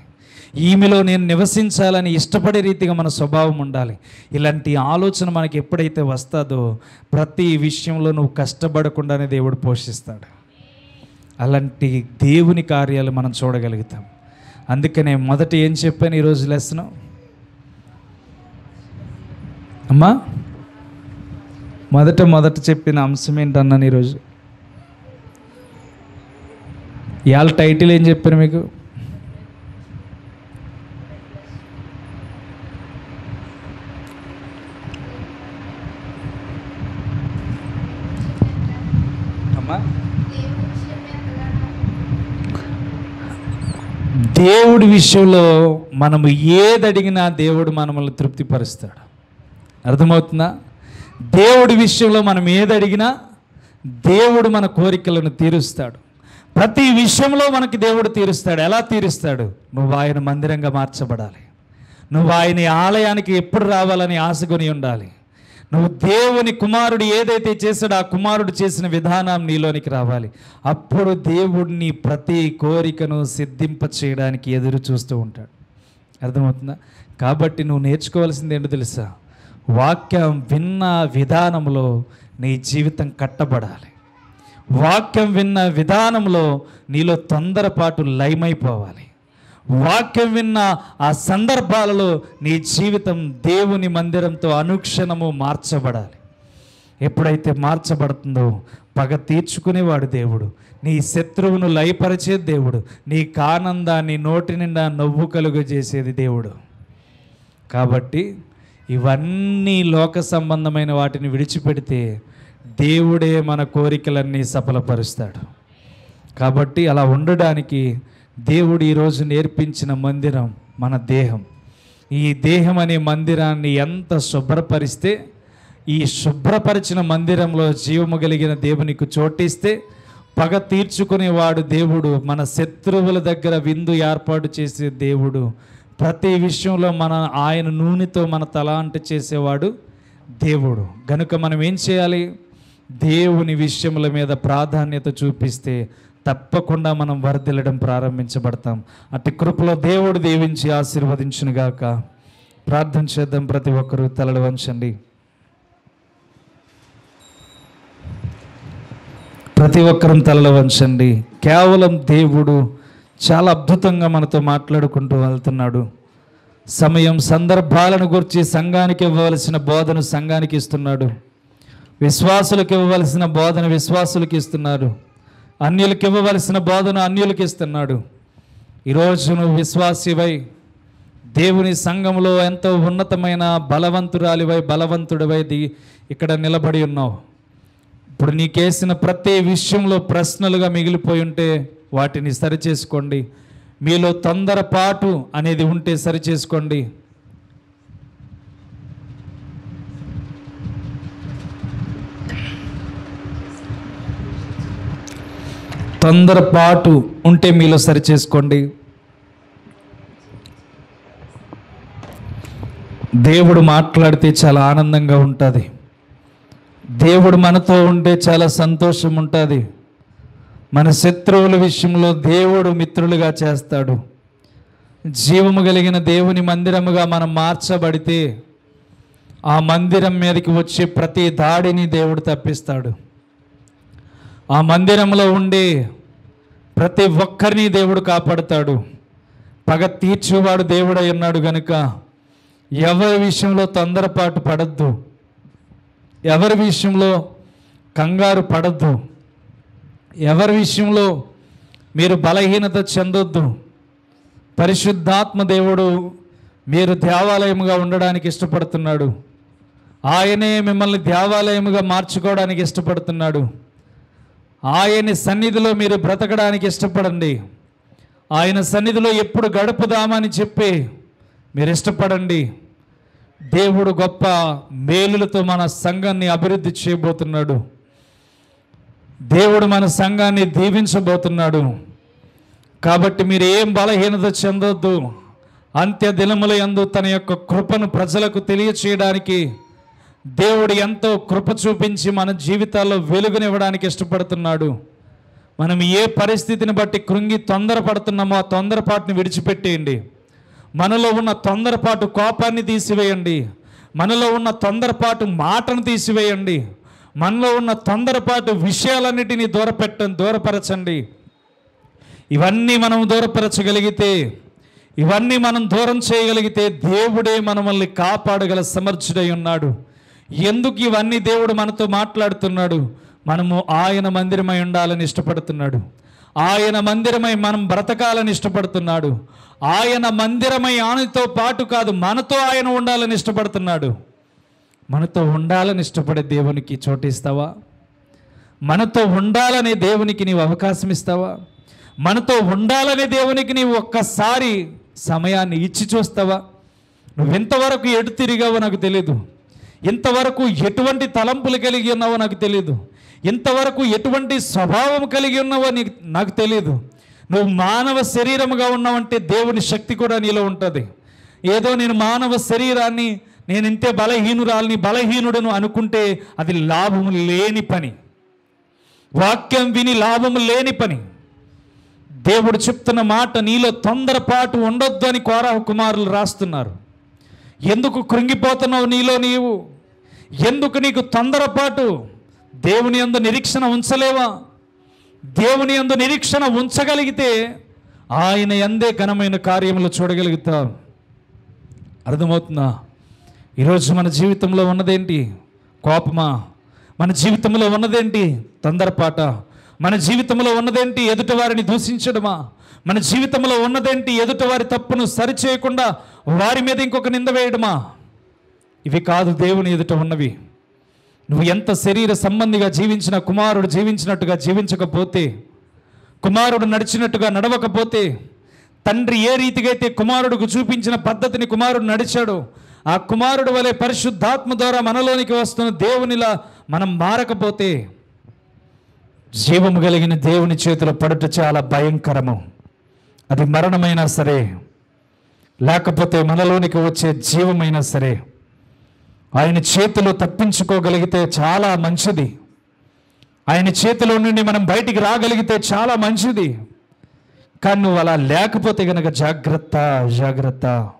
ఈమెలో నేను నివసించాలని ఇష్టపడే రీతిగా మన స్వభావం ఉండాలి. ఇలాంటి ఆలోచన మనకి ఎప్పుడైతే వస్తుందో ప్రతి విషయంలో నువ్వు కష్టపడకుండానే దేవుడు పోషిస్తాడు. అలాంటి దేవుని కార్యాలు మనం చూడగలుగుతాం. అందుకనే మొదట ఏం చెప్పాను ఈరోజు లెసను అమ్మా? మొదట చెప్పిన అంశం ఏంటన్నాను ఈరోజు? ఇవాళ టైటిల్ ఏం చెప్పాను మీకు? అమ్మా, దేవుడి విషయంలో మనము ఏది అడిగినా దేవుడు మనల్ని తృప్తిపరుస్తాడు. అర్థమవుతుందా? దేవుడి విషయంలో మనం ఏది అడిగినా దేవుడు మన కోరికలను తీరుస్తాడు. ప్రతి విషయంలో మనకి దేవుడు తీరుస్తాడు. ఎలా తీరుస్తాడు? నువ్వు ఆయన మందిరంగా మార్చబడాలి. నువ్వు ఆయన ఆలయానికి ఎప్పుడు రావాలని ఆశకొని ఉండాలి. నువ్వు దేవుని కుమారుడు ఏదైతే చేశాడో ఆ కుమారుడు చేసిన విధానం నీలోనికి రావాలి. అప్పుడు దేవుడిని ప్రతి కోరికను సిద్ధింప చేయడానికి ఎదురు చూస్తూ ఉంటాడు. అర్థమవుతుందా? కాబట్టి నువ్వు నేర్చుకోవాల్సింది ఏంటో తెలుసా? వాక్యం విన్న విధానంలో నీ జీవితం కట్టబడాలి. వాక్యం విన్న విధానంలో నీలో తొందరపాటు లయమైపోవాలి. వాక్యం విన్న ఆ సందర్భాలలో నీ జీవితం దేవుని మందిరంతో అనుక్షణము మార్చబడాలి. ఎప్పుడైతే మార్చబడుతుందో పగ తీర్చుకునేవాడు దేవుడు, నీ శత్రువును లయపరిచే దేవుడు, నీకు ఆనందాన్ని నోటి నిండా నవ్వు కలుగజేసేది దేవుడు. కాబట్టి ఇవన్నీ లోక సంబంధమైన వాటిని విడిచిపెడితే దేవుడే మన కోరికలన్నీ సఫలపరుస్తాడు. కాబట్టి అలా ఉండడానికి దేవుడు ఈరోజు నేర్పించిన మందిరం మన దేహం. ఈ దేహం అనే మందిరాన్ని ఎంత శుభ్రపరిస్తే, ఈ శుభ్రపరిచిన మందిరంలో జీవము కలిగిన దేవునికి చోటిస్తే పగ తీర్చుకునేవాడు దేవుడు, మన శత్రువుల దగ్గర విందు ఏర్పాటు చేసే దేవుడు, ప్రతి విషయంలో ఆయన నూనెతో మన తలాంట చేసేవాడు దేవుడు. గనుక మనం ఏం చేయాలి? దేవుని విషయముల మీద ప్రాధాన్యత చూపిస్తే తప్పకుండా మనం వర్ధిల్లడం ప్రారంభించబడతాం. అట్టి కృపలో దేవుడు దీవించి ఆశీర్వదించునుగాక. ప్రార్థన చేద్దాం. ప్రతి ఒక్కరూ తలలు వంచండి. ప్రతి ఒక్కరం తలలు వంచండి. కేవలం దేవుడు చాలా అద్భుతంగా మనతో మాట్లాడుకుంటూ వెళ్తున్నాడు. సమయం సందర్భాలను గురించి సంఘానికి ఇవ్వవలసిన బోధన సంఘానికి ఇస్తున్నాడు. విశ్వాసులకు ఇవ్వవలసిన బోధన విశ్వాసులకు ఇస్తున్నాడు. అన్యులకు ఇవ్వవలసిన బోధన అన్యులకు ఇస్తున్నాడు. ఈరోజు నువ్వు విశ్వాసివై దేవుని సంఘంలో ఎంతో ఉన్నతమైన బలవంతుడివై ఇక్కడ నిలబడి ఉన్నావు. ఇప్పుడు నీకేసిన ప్రతి విషయంలో ప్రశ్నలుగా మిగిలిపోయి ఉంటే వాటిని సరిచేసుకోండి. మీలో తొందరపాటు అనేది ఉంటే సరిచేసుకోండి. తొందరపాటు ఉంటే మీలో సరిచేసుకోండి. దేవుడు మాట్లాడితే చాలా ఆనందంగా ఉంటుంది. దేవుడు మనతో ఉంటే చాలా సంతోషం ఉంటుంది. మన శత్రువుల విషయంలో దేవుడు మిత్రులుగా చేస్తాడు. జీవము కలిగిన దేవుని మందిరముగా మనం మార్చబడితే ఆ మందిరం మీదకి వచ్చే ప్రతి దాడిని దేవుడు తప్పిస్తాడు. ఆ మందిరంలో ఉండి ప్రతి ఒక్కరిని దేవుడు కాపాడుతాడు. పగ తీర్చేవాడు దేవుడై ఉన్నాడు గనుక ఎవరి విషయంలో తొందరపాటు పడద్దు, ఎవరి విషయంలో కంగారు పడద్దు, ఎవరి విషయంలో మీరు బలహీనత చెందొద్దు. పరిశుద్ధాత్మ దేవుడు మీరు దేవాలయముగా ఉండడానికి ఇష్టపడుతున్నాడు. ఆయనే మిమ్మల్ని దేవాలయముగా మార్చుకోవడానికి ఇష్టపడుతున్నాడు. ఆయన సన్నిధిలో మీరు బ్రతకడానికి ఇష్టపడండి. ఆయన సన్నిధిలో ఎప్పుడు గడుపుదామని చెప్పి మీరు ఇష్టపడండి. దేవుడు గొప్ప మేలులతో మన సంఘాన్ని అభివృద్ధి చేయబోతున్నాడు. దేవుడు మన సంఘాన్ని దీవించబోతున్నాడు. కాబట్టి మీరు ఏం బలహీనత చెందొద్దు. అంత్య దినముల యందు తన యొక్క కృపను ప్రజలకు తెలియచేయడానికి దేవుడు ఎంతో కృప చూపించి మన జీవితాల్లో వెలుగునివ్వడానికి ఇష్టపడుతున్నాడు. మనం ఏ పరిస్థితిని బట్టి కృంగి తొందరపడుతున్నామో ఆ తొందరపాటుని విడిచిపెట్టేయండి. మనలో ఉన్న తొందరపాటు కోపాన్ని తీసివేయండి. మనలో ఉన్న తొందరపాటు మాటను తీసివేయండి. మనలో ఉన్న తొందరపాటు విషయాలన్నిటినీ దూరపరచండి. ఇవన్నీ మనం దూరపరచగలిగితే, ఇవన్నీ మనం దూరం చేయగలిగితే దేవుడే మనల్ని కాపాడగల సమర్థుడై ఉన్నాడు. ఎందుకు ఇవన్నీ దేవుడు మనతో మాట్లాడుతున్నాడు? మనము ఆయన మందిరమై ఉండాలని ఇష్టపడుతున్నాడు. ఆయన మందిరమై మనం బ్రతకాలని ఇష్టపడుతున్నాడు. ఆయన మందిరమై ఆయనతో పాటు కాదు, మనతో ఆయన ఉండాలని ఇష్టపడుతున్నాడు. మనతో ఉండాలని ఇష్టపడే దేవునికి చోటిస్తావా? మనతో ఉండాలనే దేవునికి నీవు అవకాశం ఇస్తావా? మనతో ఉండాలనే దేవునికి నీవు ఒక్కసారి సమయాన్ని ఇచ్చి చూస్తావా? నువ్వు ఎంతవరకు ఎటు తిరిగావో నాకు తెలీదు. ఇంతవరకు ఎటువంటి తలంపులు కలిగి ఉన్నావో నాకు తెలీదు. ఇంతవరకు ఎటువంటి స్వభావం కలిగి ఉన్నావో నాకు తెలీదు. నువ్వు మానవ శరీరముగా ఉన్నావంటే దేవుని శక్తి కూడా నీలో ఉంటుంది. ఏదో నేను మానవ శరీరాన్ని, నేను ఇంతే బలహీనుడను అనుకుంటే అది లాభము లేని పని. వాక్యం విని లాభము లేని పని. దేవుడు చెప్తున్న మాట, నీలో తొందరపాటు ఉండొద్దు అని కోరహ కుమారులు రాస్తున్నారు. ఎందుకు కృంగిపోతున్నావు నీలో నీవు? ఎందుకు నీకు తొందరపాటు? దేవుని యందు నిరీక్షణ ఉంచలేవా? దేవుని యందు నిరీక్షణ ఉంచగలిగితే ఆయన యందే ఘనమైన కార్యములు చూడగలుగుతాం. అర్థమవుతుందా? ఈరోజు మన జీవితంలో ఉన్నదేంటి? కోపమా? మన జీవితంలో ఉన్నదేంటి? తొందరపాట? మన జీవితంలో ఉన్నదేంటి? ఎదుటివారిని దూషించడమా? మన జీవితంలో ఉన్నదేంటి? ఎదుటివారి తప్పును సరిచేయకుండా వారి మీద ఇంకొక నింద వేయడమా? ఇవి కాదు దేవుని ఎదుట ఉన్నవి. నువ్వు ఎంత శరీర సంబంధిగా జీవించిన, కుమారుడు జీవించినట్టుగా జీవించకపోతే, కుమారుడు నడిచినట్టుగా నడవకపోతే, తండ్రి ఏ రీతిగా అయితే కుమారుడికి చూపించిన పద్ధతిని కుమారుడు నడిచాడో, ఆ కుమారుడు వలె పరిశుద్ధాత్మ ద్వారా మనలోనికి వస్తున్న దేవునిలా మనం మారకపోతే, జీవము కలిగిన దేవుని చేతిలో పడుట చాలా భయంకరము. అది మరణమైనా సరే, లేకపోతే మనలోనికి వచ్చే జీవమైనా సరే, ఆయన చేతిలో తప్పించుకోగలిగితే చాలా మంచిది. ఆయన చేతిలో నుండి మనం బయటికి రాగలిగితే చాలా మంచిది. కానీ నువ్వు అలా లేకపోతే కనుక జాగ్రత్త.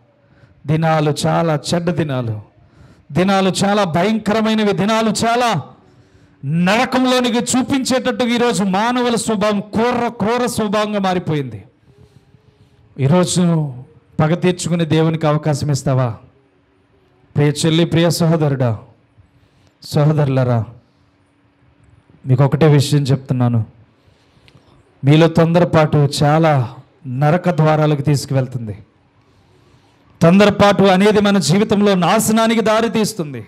దినాలు చాలా చెడ్డ దినాలు చాలా భయంకరమైనవి, దినాలు చాలా నరకంలోనికి చూపించేటట్టుగా ఈరోజు మానవుల స్వభావం క్రూర స్వభావంగా మారిపోయింది. ఈరోజు పగ తీర్చుకునే దేవునికి అవకాశం ఇస్తావా? ప్రియ చెల్లి, ప్రియ సహోదరుడా, సహోదరులరా, మీకు ఒకటే విషయం చెప్తున్నాను. మీలో తొందరపాటు చాలా నరక ద్వారాలకు తీసుకువెళ్తుంది. తొందరపాటు అనేది మన జీవితంలో నాశనానికి దారి తీస్తుంది.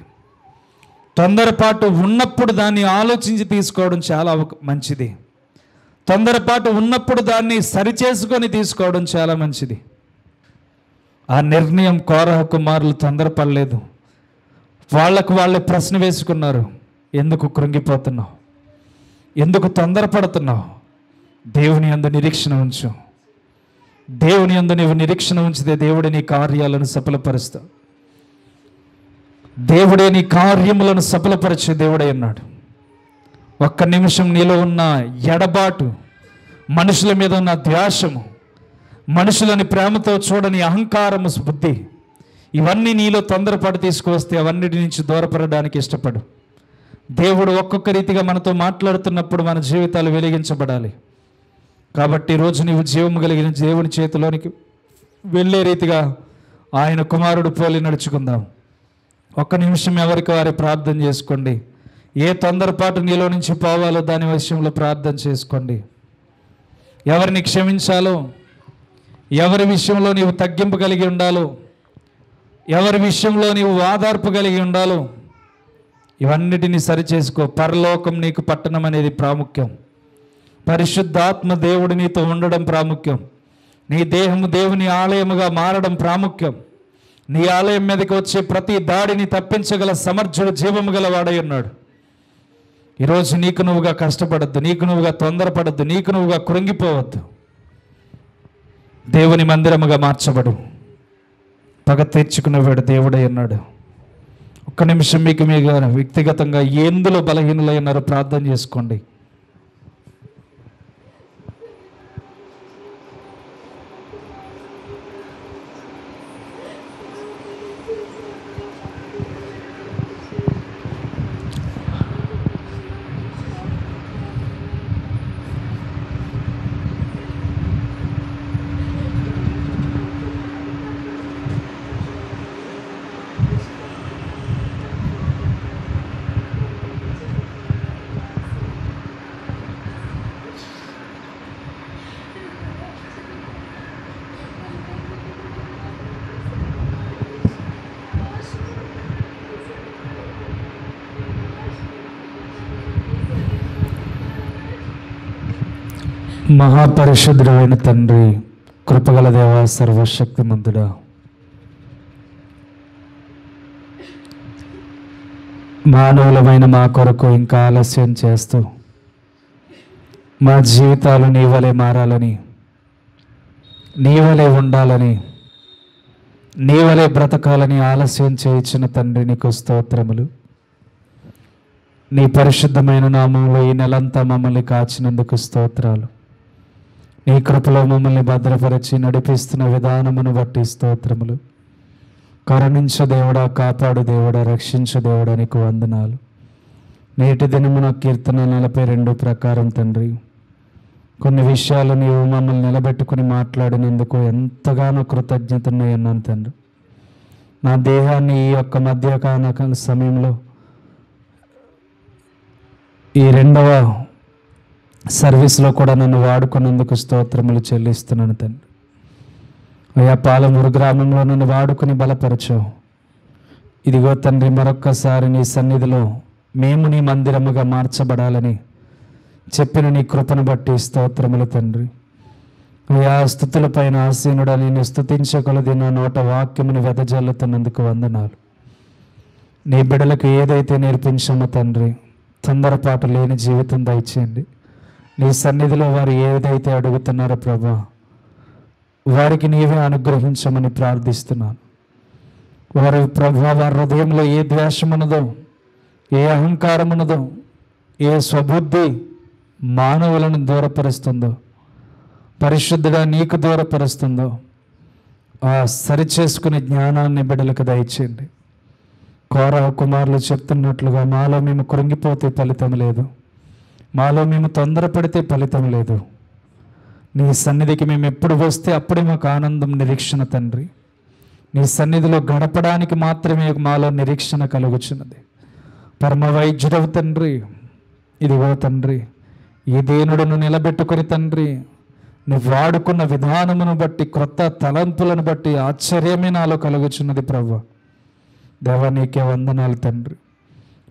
తొందరపాటు ఉన్నప్పుడు దాన్ని ఆలోచించి తీసుకోవడం చాలా మంచిది. తొందరపాటు ఉన్నప్పుడు దాన్ని సరిచేసుకొని తీసుకోవడం చాలా మంచిది. ఆ నిర్ణయం కోరహ కుమారులు తొందరపడలేదు. వాళ్లకు వాళ్ళే ప్రశ్న వేసుకున్నారు. ఎందుకు కృంగిపోతున్నావు? ఎందుకు తొందరపడుతున్నావు? దేవుని యందు నిరీక్షణ ఉంచు. దేవుని యందు నీవు నిరీక్షణ ఉంచితే దేవుడే నీ కార్యాలను సఫలపరుస్తాడు. దేవుడే నీ కార్యములను సఫలపరిచే దేవుడే అన్నాడు. ఒక్క నిమిషం నీలో ఉన్న ఎడబాటు, మనుషుల మీద ఉన్న ద్వేషము, మనుషులని ప్రేమతో చూడని అహంకారము, బుద్ధి, ఇవన్నీ నీలో తొందరపాటు తీసుకువస్తే అవన్నిటి నుంచి దూరపడడానికి ఇష్టపడు. దేవుడు ఒక్కొక్క రీతిగా మనతో మాట్లాడుతున్నప్పుడు మన జీవితాలు వెలిగించబడాలి. కాబట్టి ఈరోజు నీవు జీవము కలిగిన దేవుని చేతిలోనికి వెళ్ళే రీతిగా ఆయన కుమారుడు పోలి నడుచుకుందాం. ఒక్క నిమిషం ఎవరికి వారి ప్రార్థన చేసుకోండి. ఏ తొందరపాటు నీలో నుంచి పోవాలో దాని విషయంలో ప్రార్థన చేసుకోండి. ఎవరిని క్షమించాలో, ఎవరి విషయంలో నీవు తగ్గింపు కలిగి ఉండాలో, ఎవరి విషయంలో నీవు ఆధార్పు కలిగి ఉండాలో ఇవన్నిటినీ సరిచేసుకో. పరలోకం నీకు పట్టణం అనేది ప్రాముఖ్యం. పరిశుద్ధాత్మ దేవుడు నీతో ఉండడం ప్రాముఖ్యం. నీ దేహము దేవుని ఆలయముగా మారడం ప్రాముఖ్యం. నీ ఆలయం మీదకి వచ్చే ప్రతి దాడిని తప్పించగల సమర్థుడు జీవము గల వాడై ఉన్నాడు. ఈరోజు నీకు నువ్వుగా కష్టపడద్దు, నీకు నువ్వుగా తొందరపడద్దు, నీకు నువ్వుగా కృంగిపోవద్దు. దేవుని మందిరముగా మార్చబడు. పగ తీర్చుకునేవాడు దేవుడై ఉన్నాడు. ఒక్క నిమిషం మీకు వ్యక్తిగతంగా ఎందులో బలహీనులై ఉన్నారో ప్రార్థన చేసుకోండి. మహాపరిశుద్ధుడైన తండ్రి, కృపగల దేవ, సర్వశక్తిమంతుడా, మానవులమైన మా కొరకు ఇంకా ఆలస్యం చేస్తూ మా జీవితాలు నీ వలె మారాలని, నీ వలె ఉండాలని, నీ వలె బ్రతకాలని ఆలస్యం చేయించిన తండ్రి, నీకు స్తోత్రములు. నీ పరిశుద్ధమైన నామంలో ఈ నెలంతా మమ్మల్ని కాచినందుకు స్తోత్రాలు. నీ కృపలో మమ్మల్ని భద్రపరిచి నడిపిస్తున్న విధానమును బట్టి స్తోత్రములు. కరుణించు దేవుడా, కాపాడు దేవుడా, రక్షించు దేవుడా, నీకు వందనాలు. నేటి దినమున కీర్తన 42 ప్రకారం తండ్రి, కొన్ని విషయాలు నీవు మమ్మల్ని నిలబెట్టుకుని మాట్లాడినందుకు ఎంతగానో కృతజ్ఞతన్నాయన్నాను తండ్రి. నా దేహాన్ని ఈ యొక్క మధ్యకాల సమయంలో, ఈ 2వ సర్వీస్లో కూడా నన్ను వాడుకున్నందుకు స్తోత్రములు చెల్లిస్తున్నాను తండ్రి. అయ్యా, పాలమూరు గ్రామంలో నన్ను వాడుకుని బలపరచావు. ఇదిగో తండ్రి, మరొక్కసారి నీ సన్నిధిలో మేము నీ మందిరముగా మార్చబడాలని చెప్పిన నీ కృపను బట్టి స్తోత్రములు తండ్రి. అయ్యా, స్తుతుల పైన ఆసీనుడా, నేను స్తుతించగలది నా నోట వాక్యమును వెదజల్లుతున్నందుకు వందనాలు. నీ బిడ్డలకు ఏదైతే నేర్పించామో తండ్రి, తొందరపాటు లేని జీవితం దయచేయండి. నీ సన్నిధిలో వారు ఏదైతే అడుగుతున్నారో ప్రభా, వారికి నీవే అనుగ్రహించమని ప్రార్థిస్తున్నాను. వారి ప్రభా, వారి హృదయంలో ఏ ద్వేషమున్నదో, ఏ అహంకారమున్నదో, ఏ స్వబుద్ధి మానవులను దూరపరుస్తుందో, పరిశుద్ధుడా నీకు దూరపరుస్తుందో, ఆ సరిచేసుకునే జ్ఞానాన్ని బిడ్డలకు దయచేయండి. కోరహ కుమారులు చెప్తున్నట్లుగా, మాలో మేము కృంగిపోతే ఫలితం లేదు, మాలో మేము తొందరపడితే ఫలితం లేదు. నీ సన్నిధికి మేము ఎప్పుడు వస్తే అప్పుడే మాకు ఆనందం, నిరీక్షణ తండ్రి. నీ సన్నిధిలో గడపడానికి మాత్రమే మాలో నిరీక్షణ కలుగుచున్నది. పరమ వైద్యుడవు తండ్రి, ఇదిగో తండ్రి, ఈ దేనుడును నిలబెట్టుకుని తండ్రి, నువ్వు వాడుకున్న విధానమును బట్టి, క్రొత్త తలంపులను బట్టి ఆశ్చర్యమే నాలో కలుగుచున్నది ప్రభు. దేవా, నీకే వందనాలు తండ్రి.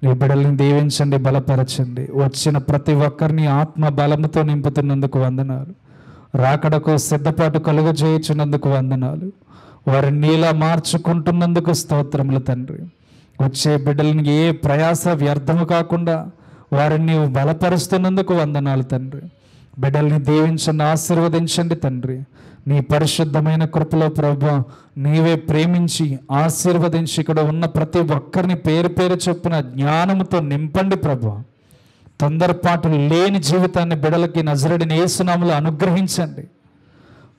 నీ బిడ్డల్ని దీవించండి, బలపరచండి. వచ్చిన ప్రతి ఒక్కరిని ఆత్మ బలముతో నింపుతున్నందుకు వందనాలు. రాకడకు సిద్ధపాటు కలుగజేయుచున్నందుకు వందనాలు. వారిని నీలా మార్చుకుంటున్నందుకు స్తోత్రములు తండ్రి. వచ్చే బిడ్డలని ఏ ప్రయాస వ్యర్థము కాకుండా వారిని నీవు బలపరుస్తున్నందుకు వందనాలు తండ్రి. బిడ్డల్ని దీవించండి, ఆశీర్వదించండి తండ్రి. నీ పరిశుద్ధమైన కృపలో ప్రభువా, నీవే ప్రేమించి ఆశీర్వదించి ఇక్కడ ఉన్న ప్రతి ఒక్కరిని పేరు పేరు చొప్పున జ్ఞానముతో నింపండి ప్రభువా. తొందరపాటు లేని జీవితాన్ని బిడ్డలకి నజరేయుడైన యేసు నామములో అనుగ్రహించండి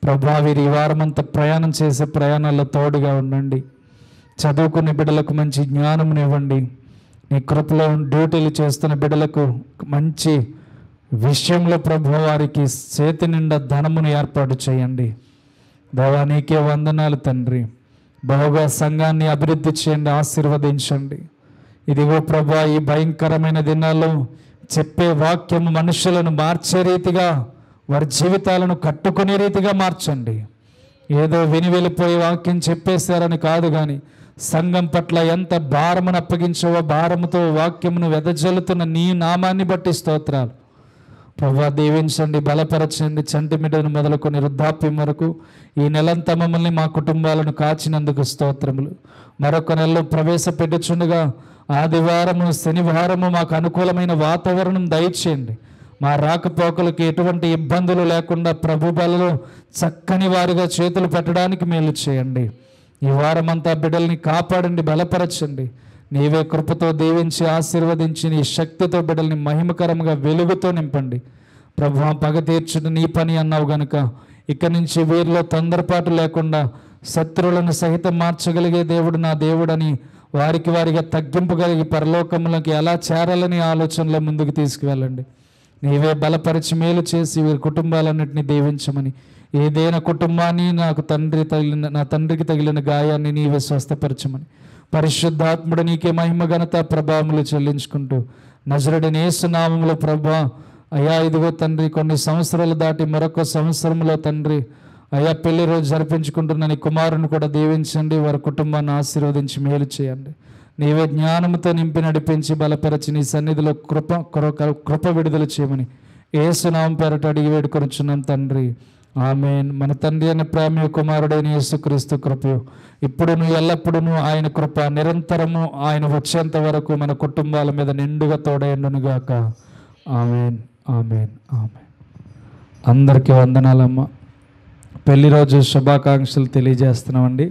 ప్రభువా. వీరి ఈ వారమంతా ప్రయాణం చేసే ప్రయాణాల్లో తోడుగా ఉండండి. చదువుకునే బిడ్డలకు మంచి జ్ఞానమునివ్వండి. నీ కృపలో డ్యూటీలు చేస్తున్న బిడ్డలకు మంచి విషయంలో ప్రభువా వారికి చేతి నిండా ధనమును ఏర్పాటు చేయండి. దేవా, నీకే వందనాలు తండ్రి. బహుగా సంఘాన్ని అభివృద్ధి చేయండి, ఆశీర్వదించండి. ఇదిగో ప్రభువా, ఈ భయంకరమైన దినాల్లో చెప్పే వాక్యము మనుషులను మార్చే రీతిగా, వారి జీవితాలను కట్టుకునే రీతిగా మార్చండి. ఏదో విని వెళ్ళిపోయే వాక్యం చెప్పేశారని కాదు, కానీ సంఘం పట్ల ఎంత భారమును అప్పగించావో భారముతో వాక్యమును వెదజల్లుతున్న నీ నామాన్ని బట్టి స్తోత్రాలు ప్రభువా. దీవించండి, బలపరచండి. చంటి మిడ్డను మొదలుకొని వృద్ధాప్యం వరకు ఈ నెలంతా మమ్మల్ని, మా కుటుంబాలను కాచినందుకు స్తోత్రములు. మరొక నెలలో ప్రవేశపెట్టుచుండగా ఆదివారము, శనివారము మాకు అనుకూలమైన వాతావరణం దయచేయండి. మా రాకపోకలకు ఎటువంటి ఇబ్బందులు లేకుండా ప్రభు బలలో చక్కని వారిగా చేతులు పెట్టడానికి మేలు చేయండి. ఈ వారమంతా బిడ్డల్ని కాపాడండి, బలపరచండి. నీవే కృపతో దీవించి ఆశీర్వదించి నీ శక్తితో బిడ్డల్ని మహిమకరంగా వెలుగుతో నింపండి ప్రభువా. పగ తీర్చుట నీ పని అన్నావు గనుక ఇక్కడి నుంచి వీరిలో తొందరపాటు లేకుండా శత్రువులను సహితం మార్చగలిగే దేవుడు నా దేవుడని వారిగా తగ్గింపగలిగి పరలోకములకి ఎలా చేరాలని ఆలోచనలో ముందుకు తీసుకువెళ్ళండి. నీవే బలపరిచి మేలు చేసి వీరి కుటుంబాలన్నింటినీ దీవించమని, ఏదైనా కుటుంబాన్ని నా తండ్రికి తగిలిన గాయాన్ని నీవే స్వస్థపరచమని, పరిశుద్ధాత్ముడు నీకే మహిమ ఘనత ప్రభావములు చెల్లించుకుంటూ నజరేయుడైన యేసు నామములో ప్రభువా. అయ్యా, ఇదిగో తండ్రి, కొన్ని సంవత్సరాలు దాటి మరొక సంవత్సరంలో తండ్రి అయ్యా పెళ్లి రోజు జరిపించుకుంటున్న నీ కుమారుని కూడా దీవించండి. వారి కుటుంబాన్ని ఆశీర్వదించి మేలు చేయండి. నీవే జ్ఞానముతో నింపి నడిపించి బలపరచి నీ సన్నిధిలో కృప విడుదల చేయమని యేసు నామం పేరట అడిగి వేడుకొనుచున్నాం తండ్రి, ఆమేన్. మన తండ్రి అయిన ప్రేమ కుమారుడైన యేసుక్రీస్తు కృపయు ఇప్పుడును ఎల్లప్పుడూ ఆయన కృప నిరంతరము ఆయన వచ్చేంత వరకు మన కుటుంబాల మీద నిండుగా తోడైండునుగాక. ఆమేన్, ఆమేన్, ఆమేన్. అందరికీ వందనాలమ్మ. పెళ్లి రోజు శుభాకాంక్షలు తెలియజేస్తున్నామండి.